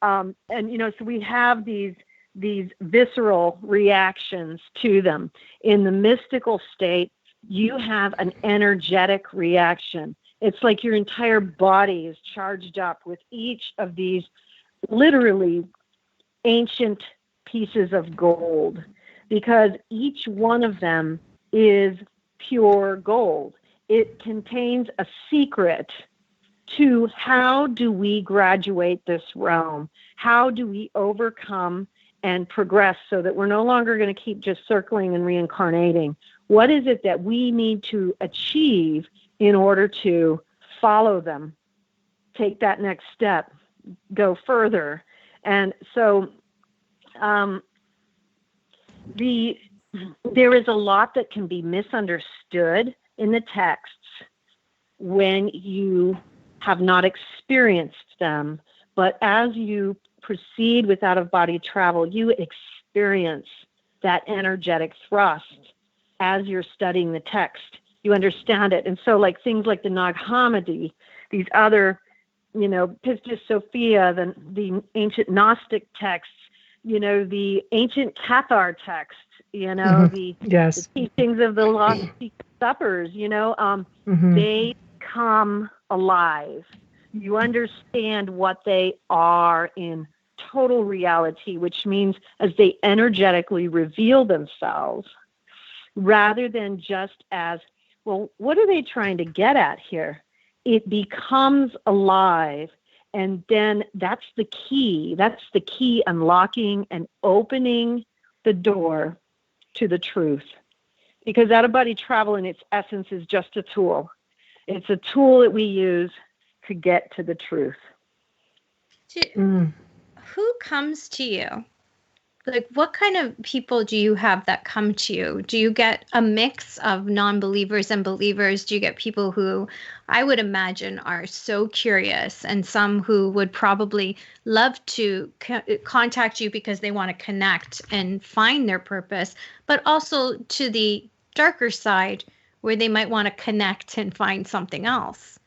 so we have these visceral reactions to them. In the mystical state, you have an energetic reaction. It's like your entire body is charged up with each of these literally ancient pieces of gold, because each one of them is pure gold. It contains a secret to how do we graduate this realm? How do we overcome and progress so that we're no longer going to keep just circling and reincarnating? What is it that we need to achieve in order to follow them, take that next step, go further? And so there is a lot that can be misunderstood in the texts when you have not experienced them. But as you proceed with out-of-body travel, you experience that energetic thrust as you're studying the text. You understand it. And so like things like the Nag Hammadi, these other, Pistis Sophia, the ancient Gnostic texts, the ancient Cathar texts, the teachings of the Lost Suppers, they come alive. You understand what they are in total reality, which means as they energetically reveal themselves, rather than just as, well, what are they trying to get at here? It becomes alive. And then that's the key. That's the key unlocking and opening the door to the truth. Because out-of-body travel in its essence is just a tool. It's a tool that we use to get to the truth. Who comes to you? Like, what kind of people do you have that come to you? Do you get a mix of non-believers and believers? Do you get people who I would imagine are so curious, and some who would probably love to contact you because they want to connect and find their purpose, but also to the darker side where they might want to connect and find something else?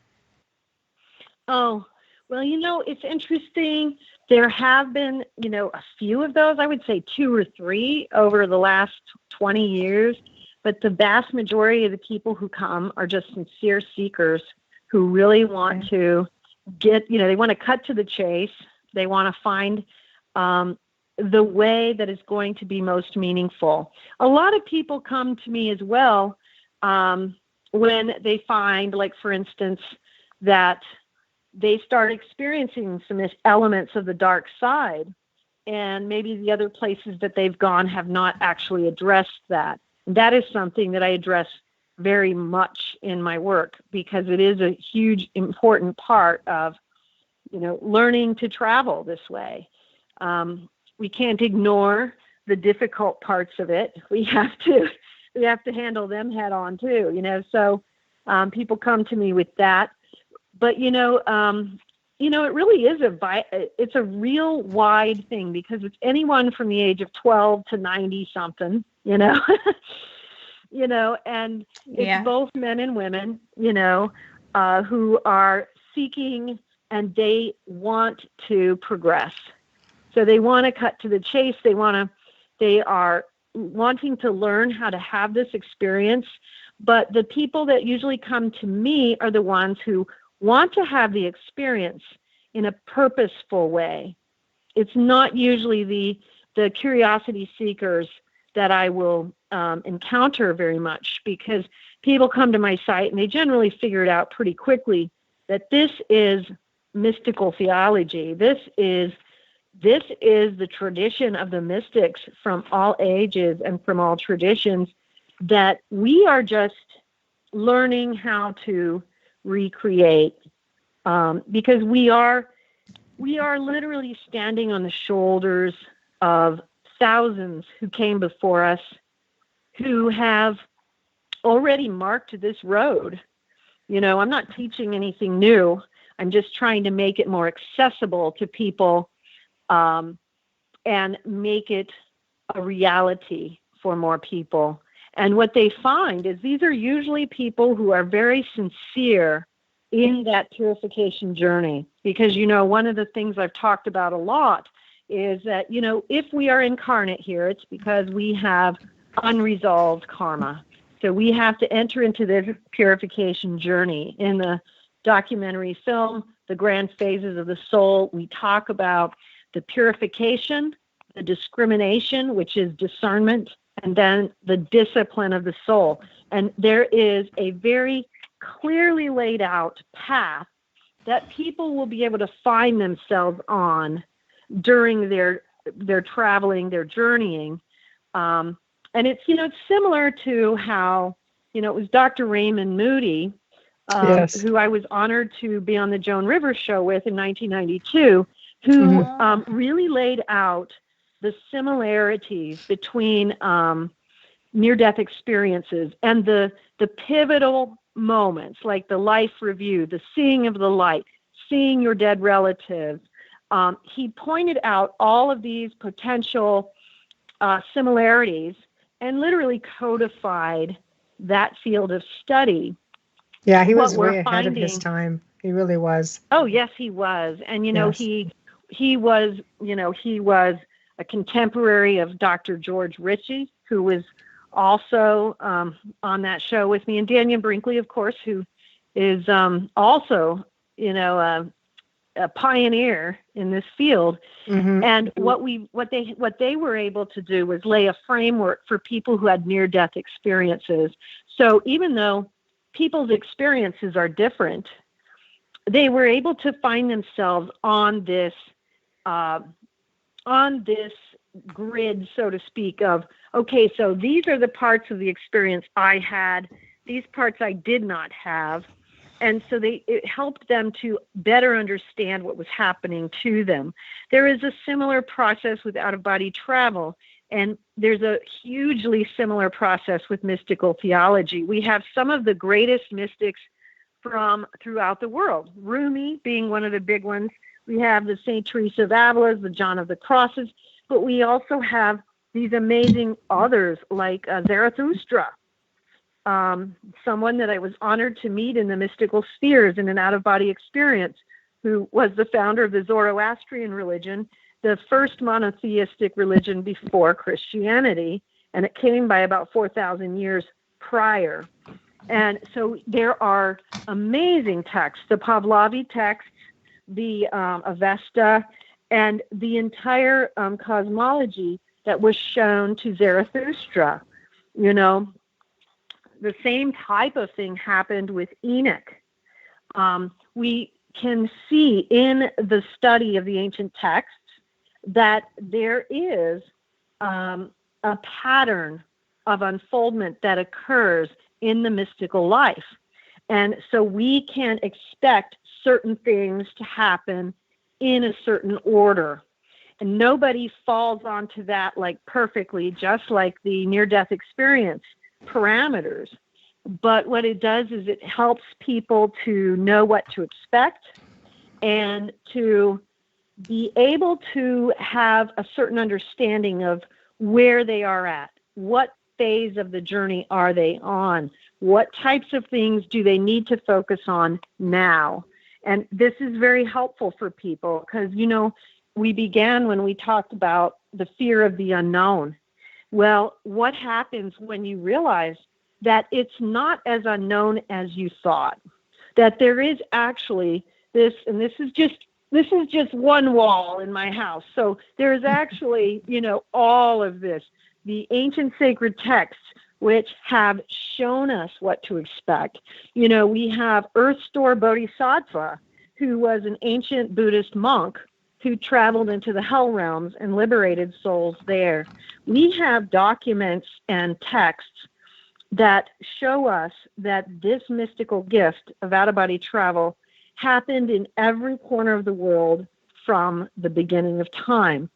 Oh, well, it's interesting. There have been, a few of those, I would say 2 or 3 over the last 20 years. But the vast majority of the people who come are just sincere seekers who really want to get, they want to cut to the chase. They want to find the way that is going to be most meaningful. A lot of people come to me as well when they find, like, for instance, that they start experiencing some elements of the dark side, and maybe the other places that they've gone have not actually addressed that. And that is something that I address very much in my work, because it is a huge, important part of, learning to travel this way. We can't ignore the difficult parts of it. We have to handle them head on too, So people come to me with that. But, it really is it's a real wide thing, because it's anyone from the age of 12 to 90 something, and it's both men and women, who are seeking, and they want to progress. So they want to cut to the chase. They are wanting to learn how to have this experience. But the people that usually come to me are the ones who want to have the experience in a purposeful way. It's not usually the curiosity seekers that I will encounter very much, because people come to my site and they generally figure it out pretty quickly that this is mystical theology. This is the tradition of the mystics from all ages and from all traditions, that we are just learning how to recreate, because we are literally standing on the shoulders of thousands who came before us, who have already marked this road. I'm not teaching anything new. I'm just trying to make it more accessible to people, and make it a reality for more people. And what they find is these are usually people who are very sincere in that purification journey. Because, one of the things I've talked about a lot is that, if we are incarnate here, it's because we have unresolved karma. So we have to enter into this purification journey. In the documentary film, The Grand Phases of the Soul, we talk about the purification, the discrimination, which is discernment, and then the discipline of the soul. And there is a very clearly laid out path that people will be able to find themselves on during their traveling, their journeying. And it's, it's similar to how, it was Dr. Raymond Moody, Yes. who I was honored to be on the Joan Rivers show with in 1992, who really laid out the similarities between near-death experiences and the pivotal moments, like the life review, the seeing of the light, seeing your dead relatives. He pointed out all of these potential similarities and literally codified that field of study. Yeah, he was way ahead of his time. He really was. Oh, yes, he was. And, Yes. he was a contemporary of Dr. George Ritchie, who was also on that show with me, and Daniel Brinkley, of course, who is also, a pioneer in this field. Mm-hmm. And what they were able to do was lay a framework for people who had near-death experiences. So even though people's experiences are different, they were able to find themselves on this grid, so to speak, of, okay, so these are the parts of the experience I had, these parts I did not have. And so it helped them to better understand what was happening to them. There is a similar process with out-of-body travel, and there's a hugely similar process with mystical theology. We have some of the greatest mystics from throughout the world, Rumi being one of the big ones. We have the St. Teresa of Avila, the John of the Crosses, but we also have these amazing others like Zarathustra, someone that I was honored to meet in the mystical spheres in an out-of-body experience, who was the founder of the Zoroastrian religion, the first monotheistic religion before Christianity, and it came by about 4,000 years prior. And so there are amazing texts, the Pahlavi texts, the Avesta, and the entire cosmology that was shown to Zarathustra. The same type of thing happened with Enoch. we can see in the study of the ancient texts that there is a pattern of unfoldment that occurs in the mystical life. And so we can expect certain things to happen in a certain order. And nobody falls onto that like perfectly, just like the near-death experience parameters. But what it does is it helps people to know what to expect and to be able to have a certain understanding of where they are at. What phase of the journey are they on? What types of things do they need to focus on now? And this is very helpful for people because, you know, we began when we talked about the fear of the unknown. Well, what happens when you realize that it's not as unknown as you thought? That there is actually this, and this is just one wall in my house. So there's actually, you know, all of this, the ancient sacred texts, which have shown us what to expect. You know, we have Earth Store Bodhisattva, who was an ancient Buddhist monk who traveled into the hell realms and liberated souls there. We have documents and texts that show us that this mystical gift of out-of-body travel happened in every corner of the world from the beginning of time.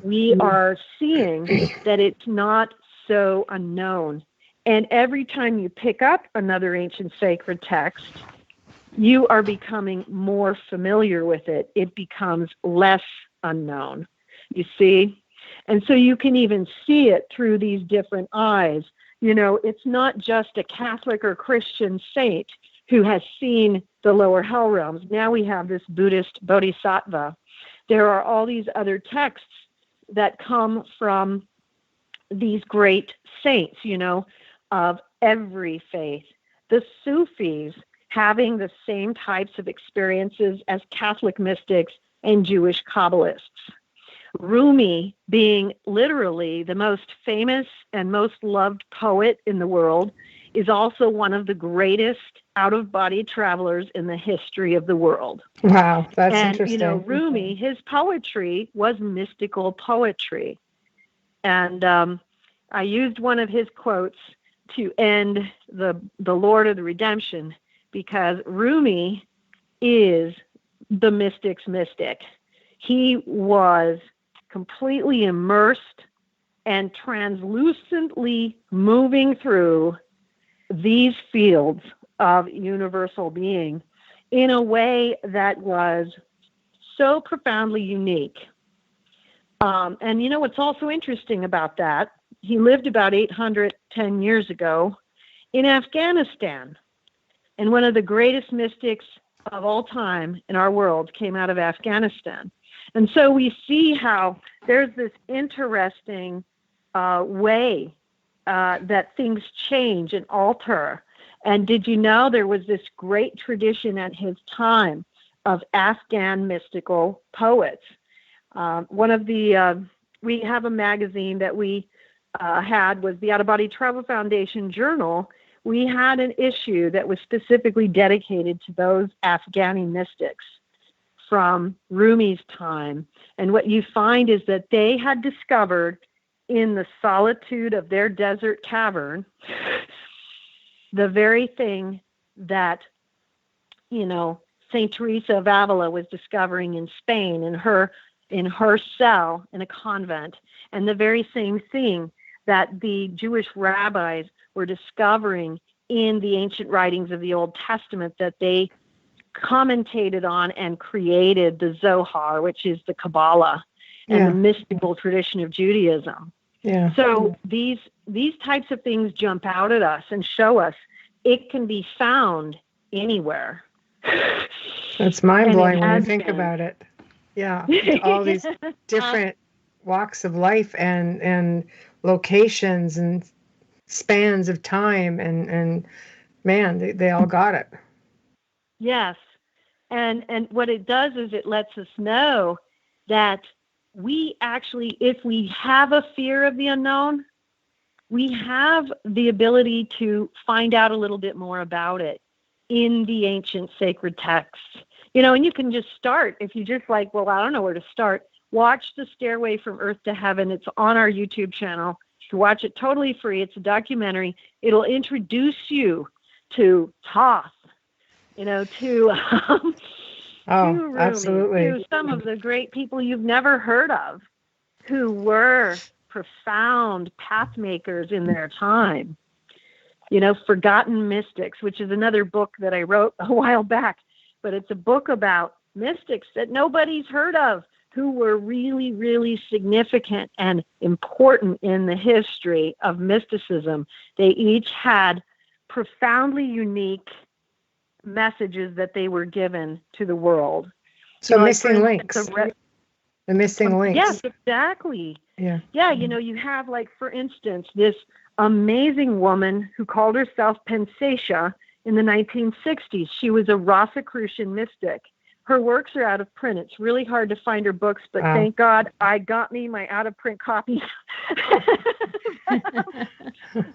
We are seeing that it's not so unknown. And every time you pick up another ancient sacred text, you are becoming more familiar with it. It becomes less unknown, you see? And so you can even see it through these different eyes. You know, it's not just a Catholic or Christian saint who has seen the lower hell realms. Now we have this Buddhist bodhisattva. There are all these other texts that come from these great saints, you know, of every faith. The Sufis having the same types of experiences as Catholic mystics and Jewish Kabbalists. Rumi being literally the most famous and most loved poet in the world is also one of the greatest out-of-body travelers in the history of the world. Wow, that's interesting. And, you know, Rumi, his poetry was mystical poetry. And I used one of his quotes to end the Lord of the Redemption because Rumi is the mystic's mystic. He was completely immersed and translucently moving through these fields of universal being in a way that was so profoundly unique. And you know what's also interesting about that? He lived about 810 years ago in Afghanistan. And one of the greatest mystics of all time in our world came out of Afghanistan. And so we see how there's this interesting way that things change and alter. And did you know there was this great tradition at his time of Afghan mystical poets? One of the, we have a magazine that we had was the Out-of-Body Travel Foundation Journal. We had an issue that was specifically dedicated to those Afghani mystics from Rumi's time. And what you find is that they had discovered in the solitude of their desert cavern the very thing that, you know, St. Teresa of Avila was discovering in Spain in her cell in a convent, and the very same thing that the Jewish rabbis were discovering in the ancient writings of the Old Testament that they commentated on and created the Zohar, which is the Kabbalah and the mystical tradition of Judaism. Yeah. So these types of things jump out at us and show us it can be found anywhere. That's mind-blowing when you think about it. Yeah, all these different walks of life and locations and spans of time and man, they all got it. Yes. And what it does is it lets us know that we actually, if we have a fear of the unknown, we have the ability to find out a little bit more about it. in the ancient sacred texts. And you can just start if you just like, well, I don't know where to start. Watch The Stairway from Earth to Heaven. It's on our YouTube channel. You can watch it totally free. It's a documentary. It'll introduce you to Thoth, to Rumi, absolutely. to some of the great people you've never heard of who were profound path makers in their time. Forgotten Mystics, which is another book that I wrote a while back, but it's a book about mystics that nobody's heard of who were really, really significant and important in the history of mysticism. They each had profoundly unique messages that they were given to the world. So missing links. The missing links. Yes, exactly. Yeah. Yeah, you have, like, for instance, this amazing woman who called herself Pensacea in the 1960s. She was a Rosicrucian mystic. Her works are out of print. It's really hard to find her books, but thank God I got me my out-of-print copies.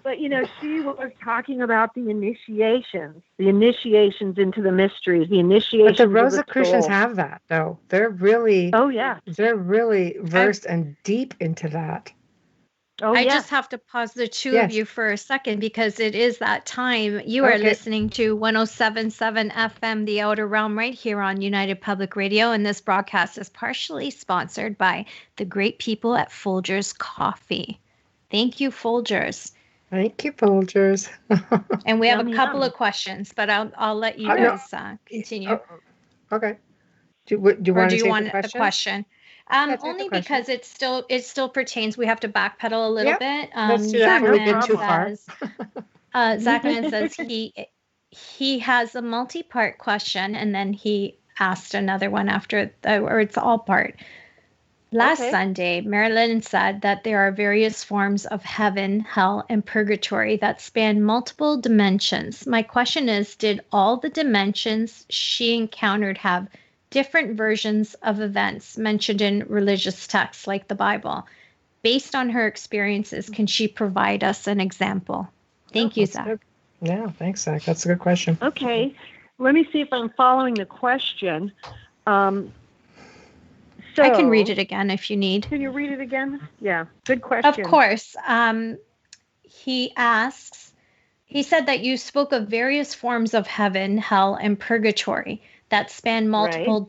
But, she was talking about the initiations into the mysteries, the initiations. But the Rosicrucians have that, though. They're really, they're really versed and deep into that. I just have to pause the two of you for a second because it is that time. You are listening to 107.7 FM, The Outer Realm, right here on United Public Radio. And this broadcast is partially sponsored by the great people at Folgers Coffee. Thank you, Folgers. Thank you, Folgers. And we have a couple of questions, but I'll let you guys continue. Okay. Do you want to take the question? Only because it still pertains. We have to backpedal a little bit. Let's do that before we get too far. Zachman says he has a multi-part question, and then he asked another one after, or it's all part. Last Sunday, Marilynn said that there are various forms of heaven, hell, and purgatory that span multiple dimensions. My question is, did all the dimensions she encountered have different versions of events mentioned in religious texts like the Bible? Based on her experiences, can she provide us an example? Thank you, Zach. Good. Yeah, thanks, Zach. That's a good question. Okay. Let me see if I'm following the question. I can read it again if you need. Can you read it again? Yeah, good question. Of course. He asks, he said that you spoke of various forms of heaven, hell, and purgatory that span multiple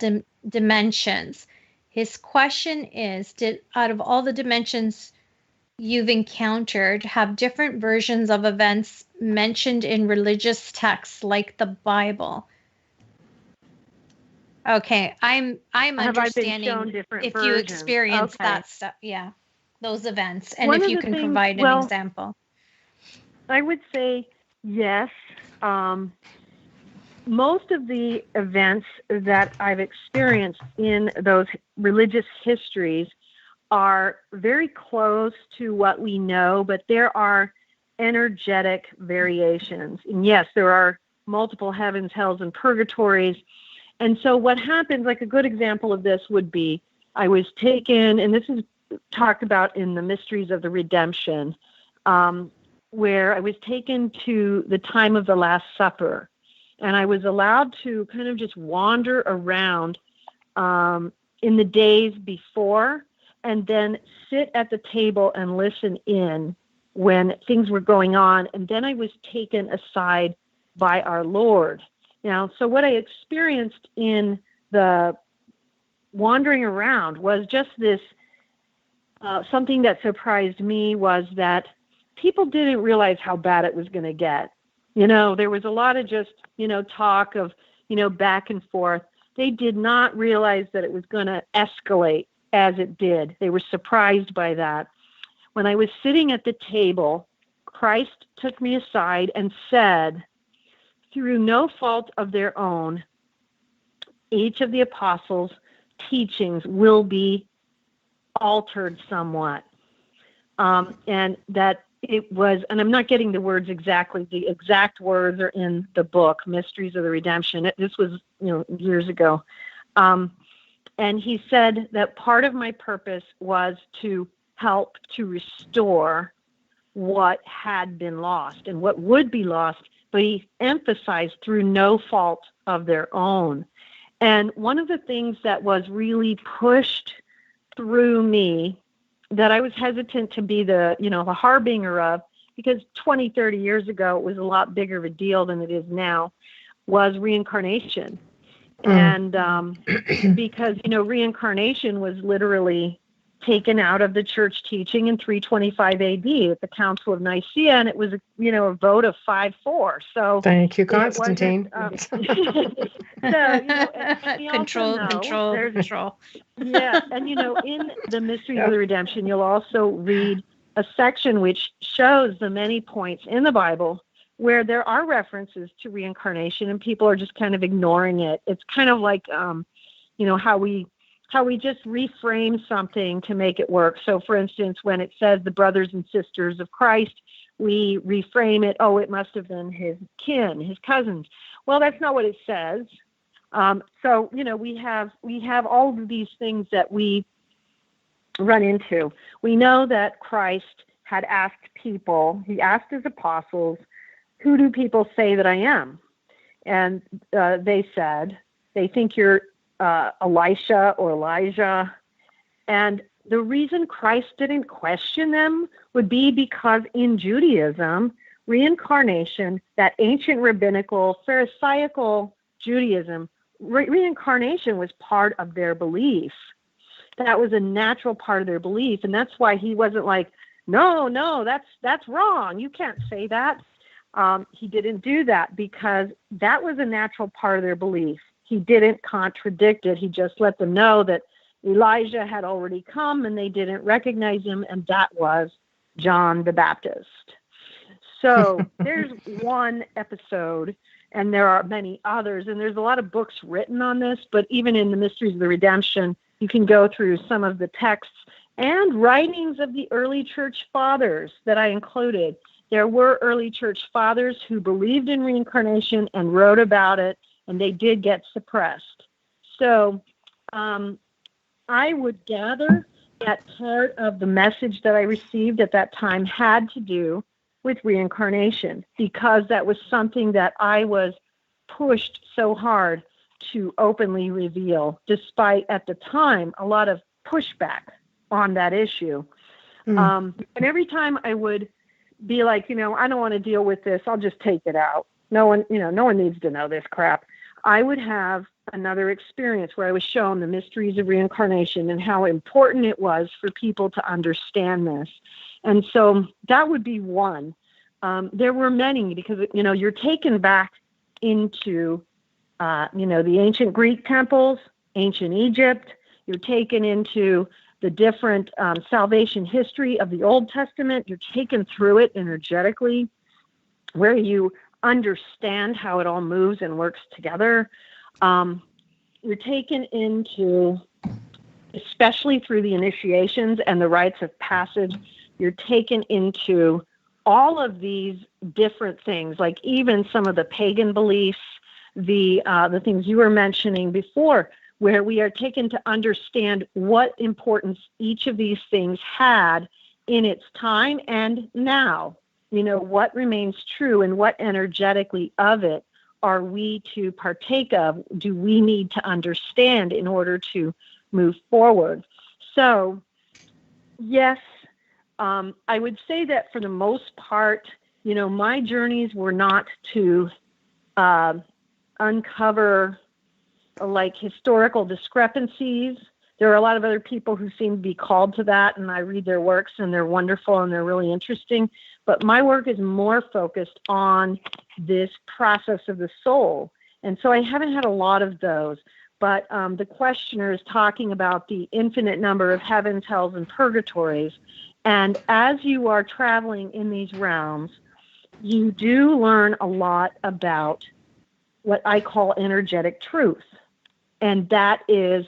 dimensions. His question is, did out of all the dimensions you've encountered have different versions of events mentioned in religious texts like the Bible? Okay, I'm understanding if you experience that stuff, those events, and if you can provide an example. I would say yes. Most of the events that I've experienced in those religious histories are very close to what we know, but there are energetic variations. And yes, there are multiple heavens, hells, and purgatories. And so what happens, like a good example of this would be, I was taken, and this is talked about in the Mysteries of the Redemption, where I was taken to the time of the Last Supper. And I was allowed to kind of just wander around in the days before, and then sit at the table and listen in when things were going on. And then I was taken aside by our Lord. Now, so what I experienced in the wandering around was just this, something that surprised me was that people didn't realize how bad it was going to get. There was a lot of just, talk of, back and forth. They did not realize that it was going to escalate as it did. They were surprised by that. When I was sitting at the table, Christ took me aside and said, through no fault of their own, each of the apostles' teachings will be altered somewhat. And that it was, and I'm not getting the words exactly, the exact words are in the book, Mysteries of the Redemption. This was, years ago. And he said that part of my purpose was to help to restore what had been lost and what would be lost but he emphasized through no fault of their own. And one of the things that was really pushed through me that I was hesitant to be the harbinger of, because 20, 30 years ago, it was a lot bigger of a deal than it is now, was reincarnation. And because, reincarnation was literally taken out of the church teaching in 325 AD at the Council of Nicaea, and it was, a vote of 5-4. So thank you, Constantine. Control. Yeah, and in the Mysteries of the Redemption, you'll also read a section which shows the many points in the Bible where there are references to reincarnation, and people are just kind of ignoring it. It's kind of like, how we just reframe something to make it work. So, for instance, when it says the brothers and sisters of Christ, we reframe it. Oh, it must have been his kin, his cousins. Well, that's not what it says. So, we have all of these things that we run into. We know that Christ had asked people, he asked his apostles, who do people say that I am? And they said, they think you're Elisha or Elijah. And the reason Christ didn't question them would be because in Judaism, reincarnation, that ancient rabbinical, Pharisaical Judaism, reincarnation was part of their belief. That was a natural part of their belief. And that's why he wasn't like, no, that's wrong. You can't say that. He didn't do that because that was a natural part of their belief. He didn't contradict it. He just let them know that Elijah had already come and they didn't recognize him, and that was John the Baptist. So there's one episode, and there are many others, and there's a lot of books written on this, but even in the Mysteries of the Redemption, you can go through some of the texts and writings of the early church fathers that I included. There were early church fathers who believed in reincarnation and wrote about it, and they did get suppressed. So I would gather that part of the message that I received at that time had to do with reincarnation, because that was something that I was pushed so hard to openly reveal, despite at the time a lot of pushback on that issue. And every time I would be like, I don't want to deal with this, I'll just take it out. No one needs to know this crap. I would have another experience where I was shown the mysteries of reincarnation and how important it was for people to understand this. And so that would be one. There were many, because, you're taken back into, the ancient Greek temples, ancient Egypt. You're taken into the different salvation history of the Old Testament. You're taken through it energetically, where you understand how it all moves and works together. You're taken into, especially through the initiations and the rites of passage, you're taken into all of these different things, like even some of the pagan beliefs, the things you were mentioning before, where we are taken to understand what importance each of these things had in its time and now. What remains true and what energetically of it are we to partake of, do we need to understand in order to move forward. So, yes, I would say that for the most part, my journeys were not to uncover like historical discrepancies. There are a lot of other people who seem to be called to that, and I read their works, and they're wonderful, and they're really interesting. But my work is more focused on this process of the soul. And so I haven't had a lot of those. But the questioner is talking about the infinite number of heavens, hells, and purgatories. And as you are traveling in these realms, you do learn a lot about what I call energetic truth. And that is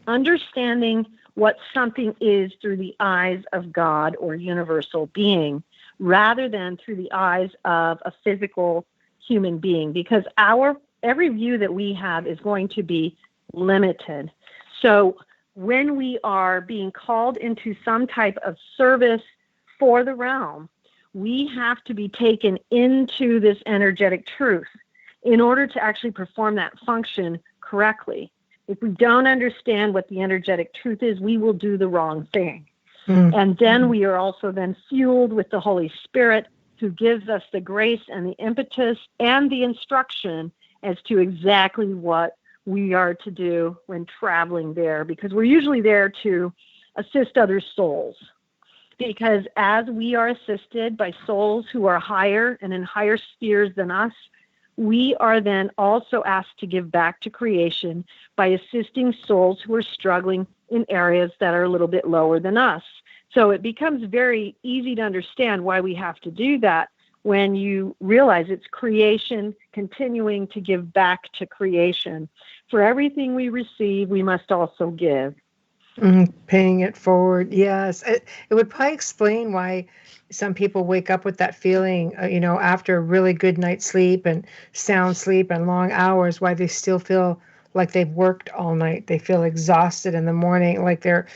understanding what something is through the eyes of God or universal being, rather than through the eyes of a physical human being, because every view that we have is going to be limited. So when we are being called into some type of service for the realm, we have to be taken into this energetic truth in order to actually perform that function correctly. If we don't understand what the energetic truth is, we will do the wrong thing. And then we are also then fueled with the Holy Spirit, who gives us the grace and the impetus and the instruction as to exactly what we are to do when traveling there, because we're usually there to assist other souls. Because as we are assisted by souls who are higher and in higher spheres than us, we are then also asked to give back to creation by assisting souls who are struggling in areas that are a little bit lower than us. So it becomes very easy to understand why we have to do that when you realize it's creation continuing to give back to creation. For everything we receive, we must also give. Paying it forward. Yes. It would probably explain why some people wake up with that feeling, after a really good night's sleep and sound sleep and long hours, why they still feel like they've worked all night. They feel exhausted in the morning, like they're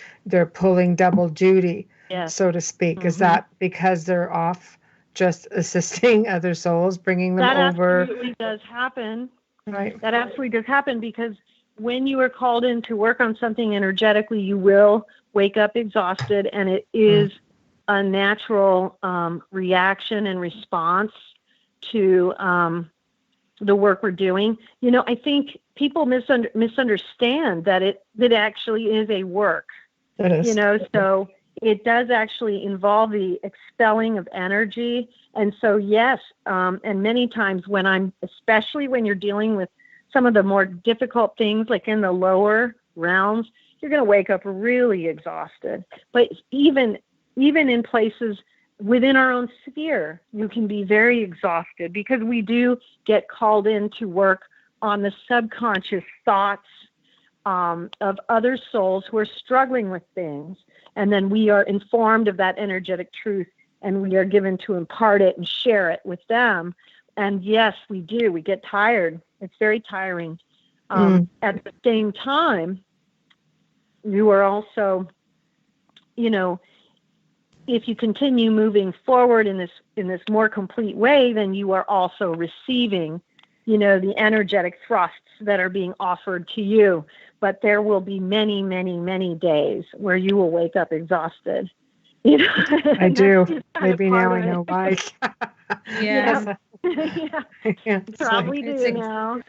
pulling double duty, Yes. so to speak. Is that because they're off just assisting other souls, bringing them over? That absolutely does happen. Right. That absolutely does happen, because when you are called in to work on something energetically, you will wake up exhausted, and it is a natural reaction and response to the work we're doing. I think people misunderstand that it actually is a work. It is. So it does actually involve the expelling of energy. And so, yes, and many times especially when you're dealing with some of the more difficult things, like in the lower realms, you're going to wake up really exhausted. But even in places within our own sphere, you can be very exhausted, because we do get called in to work on the subconscious thoughts of other souls who are struggling with things. And then we are informed of that energetic truth, and we are given to impart it and share it with them. And yes, we do. We get tired. It's very tiring. At the same time, you are also, if you continue moving forward in this more complete way, then you are also receiving, the energetic thrusts that are being offered to you. But there will be many, many, many days where you will wake up exhausted. I do. Maybe now I know why. Yeah. Yeah. Probably do now.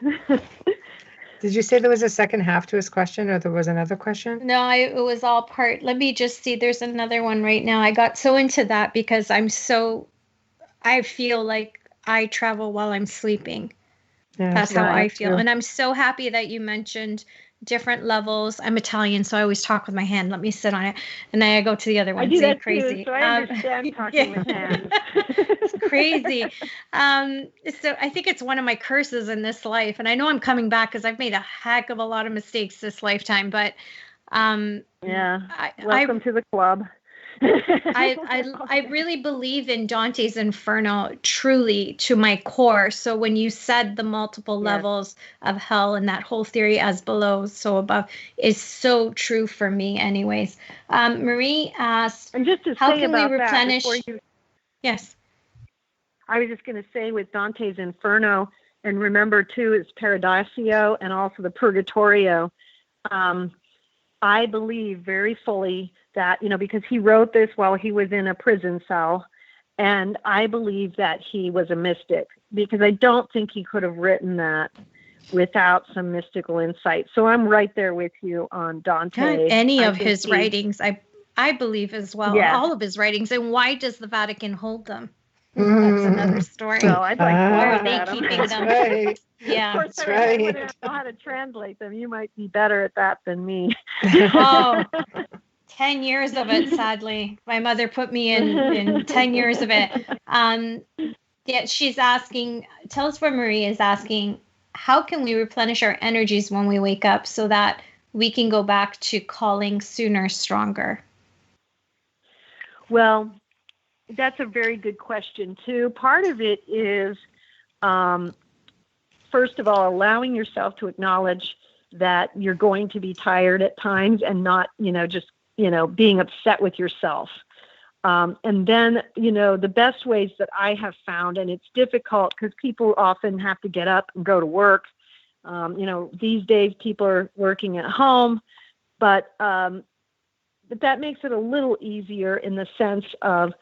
Did you say there was a second half to his question, or there was another question? No, it was all part. Let me just see. There's another one right now. I got so into that because I feel like I travel while I'm sleeping. Yeah, That's how I feel. too. And I'm so happy that you mentioned different levels. I'm Italian, so I always talk with my hand. Let me sit on it. And then I go to the other one. I do that crazy. too, so I understand talking with hands. It's crazy. So I think it's one of my curses in this life. And I know I'm coming back because I've made a heck of a lot of mistakes this lifetime. But welcome to the club. I really believe in Dante's Inferno truly to my core. So when you said the multiple levels of hell and that whole theory, as below, so above, is so true for me anyways. Marie asked, and just to how say can about we replenish? That Yes. I was just going to say with Dante's Inferno, and remember too, it's Paradiso and also the Purgatorio. I believe very fully that, because he wrote this while he was in a prison cell, and I believe that he was a mystic, because I don't think he could have written that without some mystical insight. So I'm right there with you on Dante. Any of his writings, I believe as well, all of his writings. And why does the Vatican hold them? That's another story. Well, I'd like to Why know are they that. keeping them? Right. Yeah, of course, that's I right. wouldn't know how to translate them. You might be better at that than me. Oh, 10 years of it, sadly. My mother put me in 10 years of it. Yeah, she's asking, tell us what Marie is asking, how can we replenish our energies when we wake up so that we can go back to calling sooner, stronger? Well, that's a very good question, too. Part of it is, first of all, allowing yourself to acknowledge that you're going to be tired at times, and not, just, being upset with yourself. And then, the best ways that I have found, and it's difficult because people often have to get up and go to work. These days people are working at home, but that makes it a little easier in the sense of,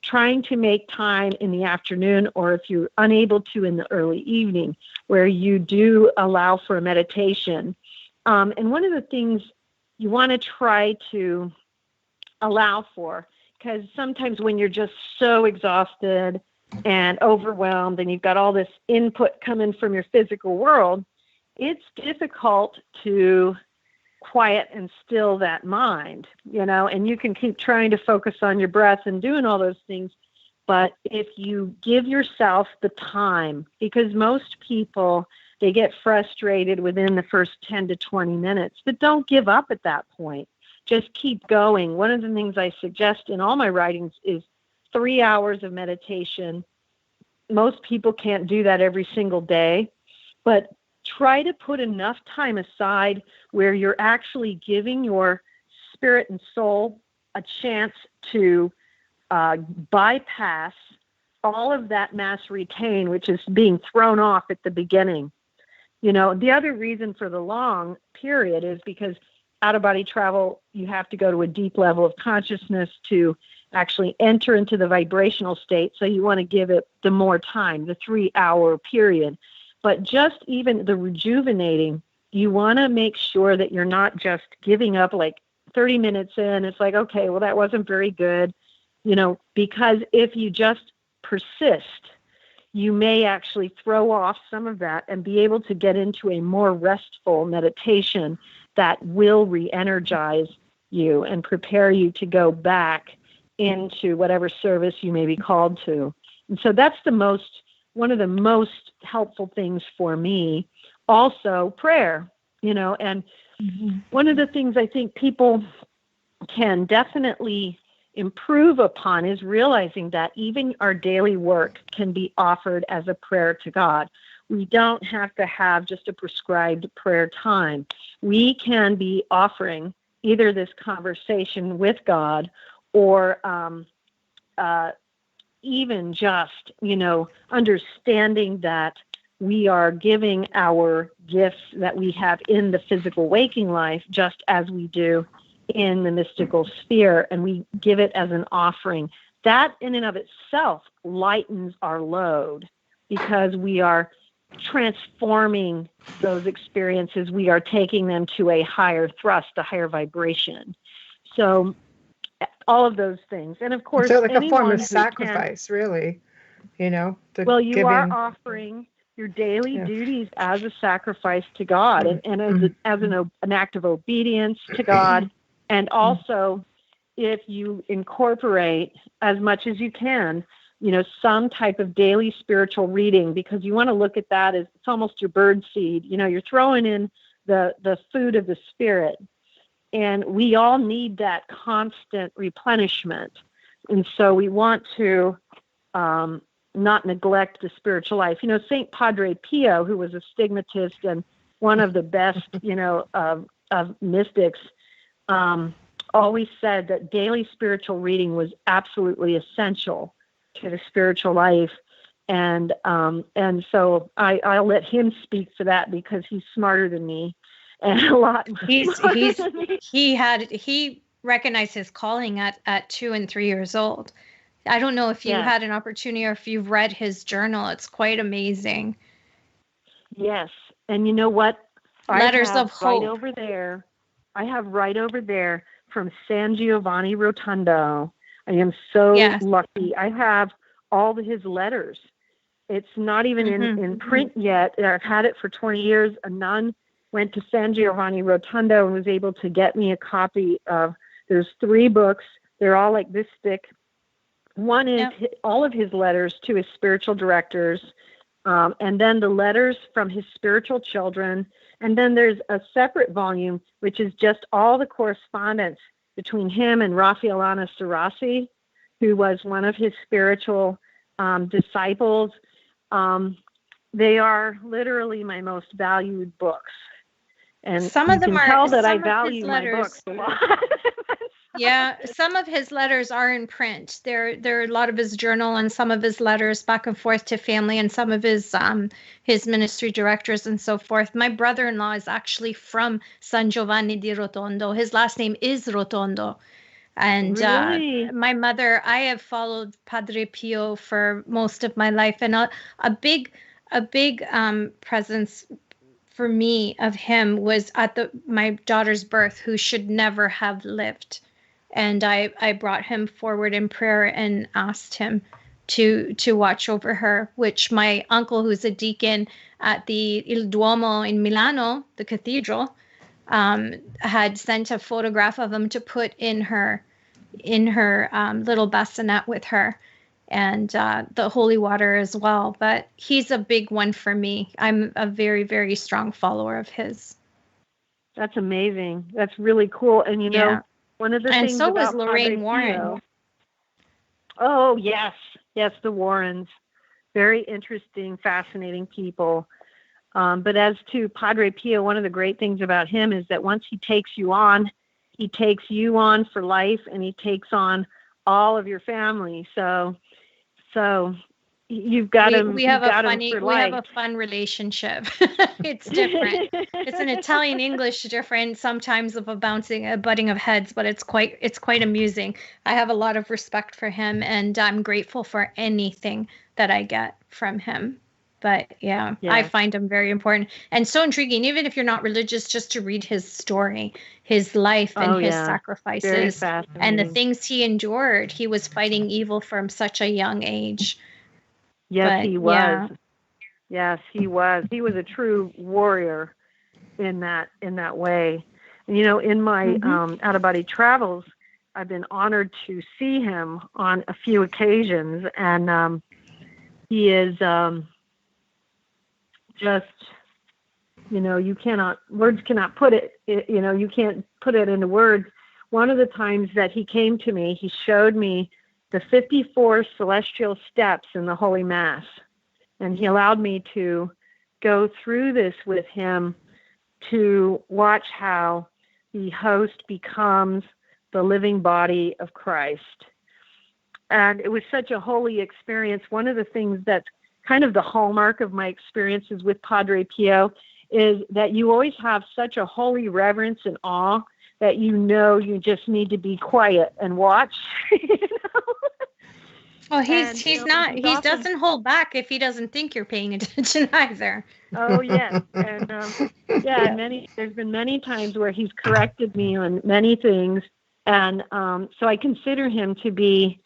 trying to make time in the afternoon, or if you're unable to, in the early evening, where you do allow for a meditation. And one of the things you want to try to allow for, because sometimes when you're just so exhausted and overwhelmed and you've got all this input coming from your physical world, it's difficult to quiet and still that mind, and you can keep trying to focus on your breath and doing all those things. But if you give yourself the time, because most people, they get frustrated within the first 10 to 20 minutes, but don't give up at that point. Just keep going. One of the things I suggest in all my writings is 3 hours of meditation. Most people can't do that every single day, but try to put enough time aside where you're actually giving your spirit and soul a chance to bypass all of that mass retain, which is being thrown off at the beginning. The other reason for the long period is because out-of-body travel, you have to go to a deep level of consciousness to actually enter into the vibrational state. So you want to give it the more time, the 3-hour period. But just even the rejuvenating, you want to make sure that you're not just giving up like 30 minutes in. It's like, okay, well, that wasn't very good, because if you just persist, you may actually throw off some of that and be able to get into a more restful meditation that will re-energize you and prepare you to go back into whatever service you may be called to. And so that's one of the most helpful things for me. Also, prayer, and one of the things I think people can definitely improve upon is realizing that even our daily work can be offered as a prayer to God. We don't have to have just a prescribed prayer time. We can be offering either this conversation with God or even just, understanding that we are giving our gifts that we have in the physical waking life just as we do in the mystical sphere, and we give it as an offering. That in and of itself lightens our load because we are transforming those experiences. We are taking them to a higher thrust, a higher vibration. So all of those things. And of course, So like a form of who sacrifice, really, well, you are giving. offering your daily Yeah. duties as a sacrifice to God, and as an act of obedience to God. And also, if you incorporate as much as you can, some type of daily spiritual reading, because you want to look at that as it's almost your bird seed. You're throwing in the food of the spirit. And we all need that constant replenishment. And so we want to not neglect the spiritual life. St. Padre Pio, who was a stigmatist and one of the best, of mystics, always said that daily spiritual reading was absolutely essential to the spiritual life. And so I'll let him speak for that because he's smarter than me. And a lot. He recognized his calling at 2 and 3 years old. I don't know if you had an opportunity or if you've read his journal. It's quite amazing. Yes. And you know what? Letters of Hope. Right over there. I have right over there from San Giovanni Rotondo. I am so lucky. I have all of his letters. It's not even in print yet. I've had it for 20 years. A nun went to San Giovanni Rotondo and was able to get me a copy of, there's 3 books. They're all like this thick. One is all of his letters to his spiritual directors, and then the letters from his spiritual children. And then there's a separate volume, which is just all the correspondence between him and Raffaellana Serassi, who was one of his spiritual disciples. They are literally my most valued books. And some of them you can are, tell that I some of his value my letters, books a lot. Yeah, some of his letters are in print. There are a lot of his journal and some of his letters back and forth to family and some of his ministry directors and so forth. My brother-in-law is actually from San Giovanni di Rotondo. His last name is Rotondo. And Really? my mother, I have followed Padre Pio for most of my life, and a big presence for me of him was at my daughter's birth, who should never have lived. And I brought him forward in prayer and asked him to watch over her, which my uncle, who's a deacon at the Il Duomo in Milano, the cathedral, had sent a photograph of him to put in her little bassinet with her, and the holy water as well. But he's a big one for me. I'm a very, very strong follower of his. That's amazing. That's really cool. And Yeah. one of the And things so was about Padre Lorraine Warren. Pio. Oh, yes. Yes, the Warrens. Very interesting, fascinating people. But as to Padre Pio, one of the great things about him is that once he takes you on for life, and he takes on all of your family. So you've got him. We have We have a fun relationship. It's different. It's an Italian English different, sometimes of a butting of heads, but it's quite amusing. I have a lot of respect for him, and I'm grateful for anything that I get from him. But yeah, I find him very important and so intriguing, even if you're not religious, just to read his story, his life, and his sacrifices, and the things he endured. He was fighting evil from such a young age. Yes, he was. Yes, he was. He was a true warrior in that way. And, in my out-of-body travels, I've been honored to see him on a few occasions, and he is just, words cannot put it. You can't put it into words. One of the times that he came to me, he showed me the 54 celestial steps in the Holy Mass. And he allowed me to go through this with him to watch how the host becomes the living body of Christ. And it was such a holy experience. One of the things that's kind of the hallmark of my experiences with Padre Pio is that you always have such a holy reverence and awe that you just need to be quiet and watch. Well, he doesn't hold back if he doesn't think you're paying attention either. Oh, yes. And there's been many times where he's corrected me on many things. And so I consider him to be,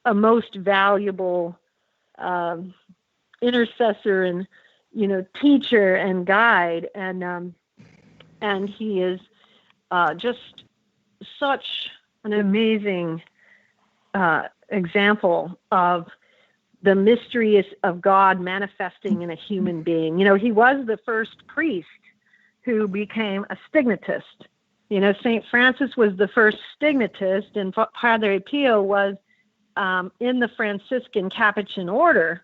a most valuable intercessor and, teacher and guide. And he is just such an amazing example of the mystery of God manifesting in a human being. He was the first priest who became a stignatist. St. Francis was the first stignatist, and Padre Pio was in the Franciscan Capuchin order.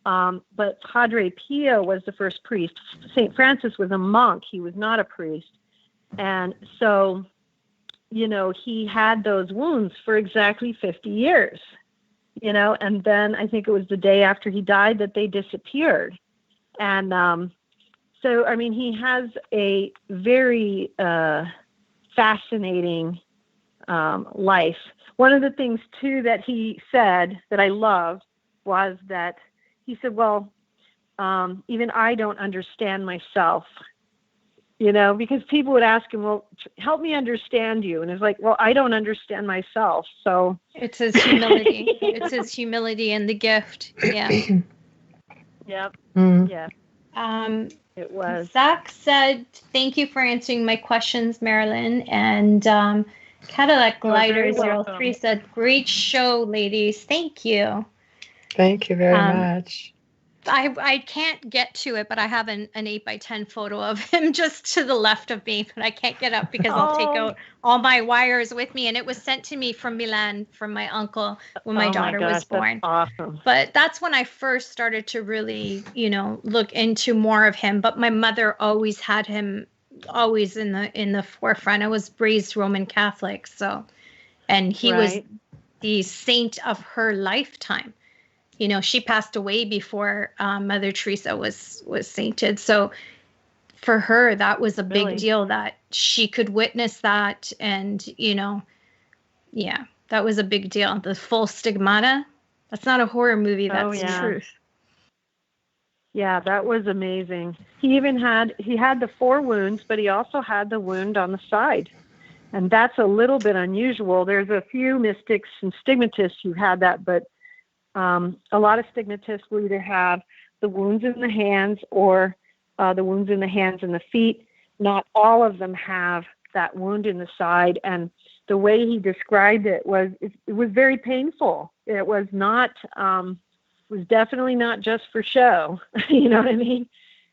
But Padre Pio was the first priest. St. Francis was a monk. He was not a priest. And so, he had those wounds for exactly 50 years, and then I think it was the day after he died that they disappeared. And so, I mean, he has a very fascinating life. One of the things, too, that he said that I loved was that he said, well, even I don't understand myself. Because people would ask him, well, help me understand you. And it's like, well, I don't understand myself. So it's his humility. It's his humility and the gift. Yeah. Yep. Mm. Yeah. It was. Zach said, thank you for answering my questions, Marilynn. And Cadillac Glider 03 said, great show, ladies. Thank you. Thank you very much. I can't get to it, but I have an 8x10 photo of him just to the left of me, but I can't get up because I'll take out all my wires with me. And it was sent to me from Milan from my uncle when my daughter was born. That's awesome. But that's when I first started to really, look into more of him. But my mother always had him always in the forefront. I was raised Roman Catholic, so, and he was Right. the saint of her lifetime. You know, she passed away before Mother Teresa was sainted. So for her, that was a big Really. deal that she could witness that, and yeah, that was a big deal. The full stigmata. That's not a horror movie. Oh, That's yeah. truth. Yeah, that was amazing. He had the 4 wounds, but he also had the wound on the side. And that's a little bit unusual. There's a few mystics and stigmatists who had that, but a lot of stigmatists will either have the wounds in the hands or the wounds in the hands and the feet. Not all of them have that wound in the side. And the way he described it was very painful. It was not, was definitely not just for show. You know what I mean?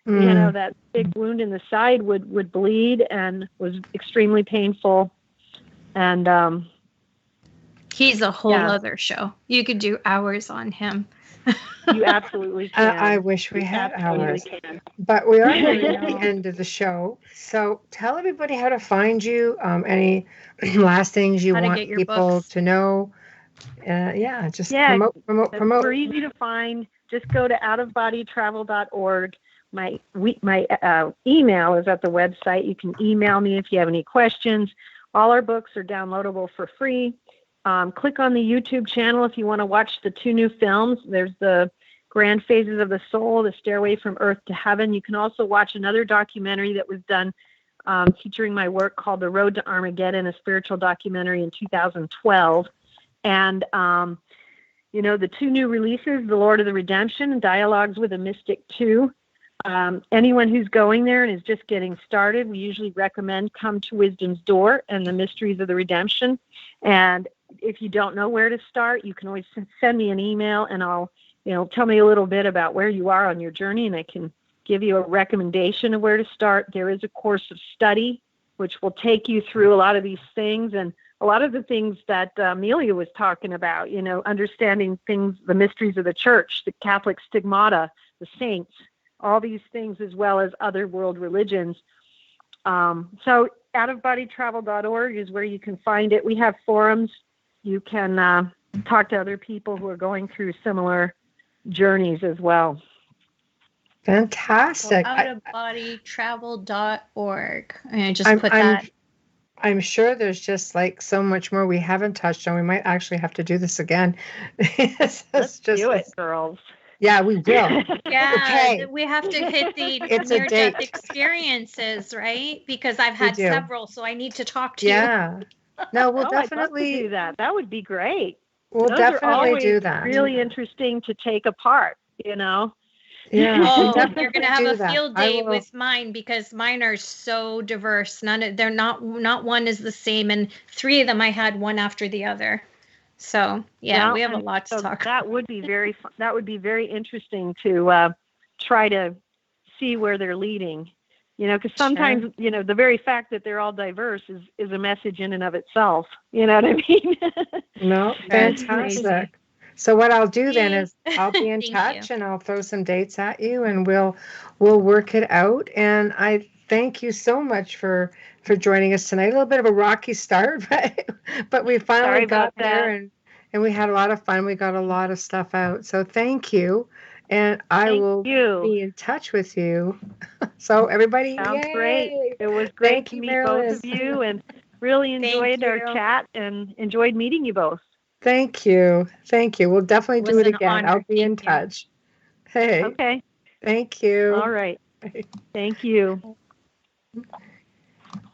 You know, that big wound in the side would bleed and was extremely painful. And he's a whole other show. You could do hours on him. You absolutely can. I wish we had hours, can. but we are nearing the end of the show. So tell everybody how to find you. Any last things you How to want get your people books. to know? Just Yeah, promote. We're easy to find. Just go to outofbodytravel.org. My email is at the website. You can email me if you have any questions. All our books are downloadable for free. Click on the YouTube channel if you want to watch the 2 new films. There's the Grand Phases of the Soul, The Stairway from Earth to Heaven. You can also watch another documentary that was done featuring my work called The Road to Armageddon, a spiritual documentary in 2012. And, the 2 new releases, The Lord of the Redemption and Dialogues with a Mystic 2. Anyone who's going there and is just getting started, we usually recommend Come to Wisdom's Door and the Mysteries of the Redemption. And if you don't know where to start, you can always send me an email and I'll, tell me a little bit about where you are on your journey and I can give you a recommendation of where to start. There is a course of study which will take you through a lot of these things and a lot of the things that Amelia was talking about, understanding things, the mysteries of the church, the Catholic stigmata, the saints, all these things, as well as other world religions. So outofbodytravel.org is where you can find it. We have forums. You can talk to other people who are going through similar journeys as well. Fantastic. Outofbodytravel.org. I just put that. I'm sure there's just like so much more we haven't touched on. We might actually have to do this again. Let's do it, girls. Yeah, we will. Yeah, okay. We have to hit the It's near-death experiences, right? Because I've had several, so I need to talk to you. Yeah. No, we'll definitely I'd love to do that. That would be great. We'll Those definitely are do that. Really interesting to take apart, Yeah. Oh, you're gonna have a field day with mine because mine are so diverse. They're not one is the same, and 3 of them I had one after the other. So we have a lot to talk. That would be very fun. That would be very interesting to try to see where they're leading. Because sometimes the very fact that they're all diverse is a message in and of itself. You know what I mean? No, fantastic. So what I'll do then is I'll be in touch and I'll throw some dates at you and we'll work it out. And I thank you so much for joining us tonight. A little bit of a rocky start, but we finally got there and we had a lot of fun. We got a lot of stuff out. So thank you. And I will be in touch with you. So everybody, sounds great. It was great to meet both of you and really enjoyed our chat and enjoyed meeting you both. Thank you. We'll definitely do it again. I'll be in touch. Hey. Okay. Thank you. All right. Thank you.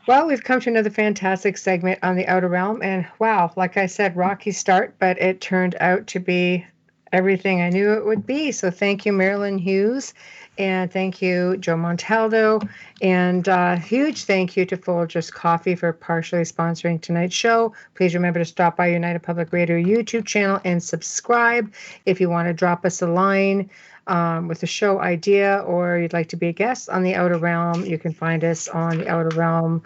Well, we've come to another fantastic segment on the Outer Realm. And wow, like I said, rocky start, but it turned out to be everything I knew it would be. So thank you, Marilynn Hughes. And thank you, Joe Montaldo. And huge thank you to Folgers Coffee for partially sponsoring tonight's show. Please remember to stop by United Public Radio YouTube channel and subscribe. If you want to drop us a line with a show idea or you'd like to be a guest on the Outer Realm, you can find us on the Outer Realm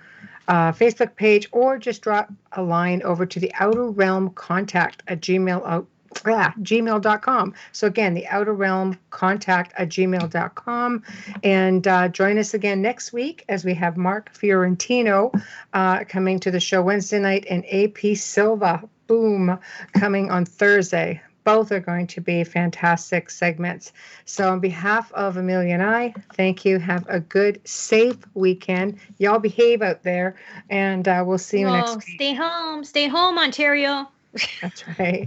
Facebook page or just drop a line over to the Outer Realm contact at gmail.com. gmail.com. So again, the outer realm contact at gmail.com. And join us again next week as we have Mark Fiorentino coming to the show Wednesday night and AP Silva, boom, coming on Thursday. Both are going to be fantastic segments. So on behalf of Amelia and I, thank you. Have a good, safe weekend. Y'all behave out there, and we'll see you next Well, week. stay home, Ontario. That's right.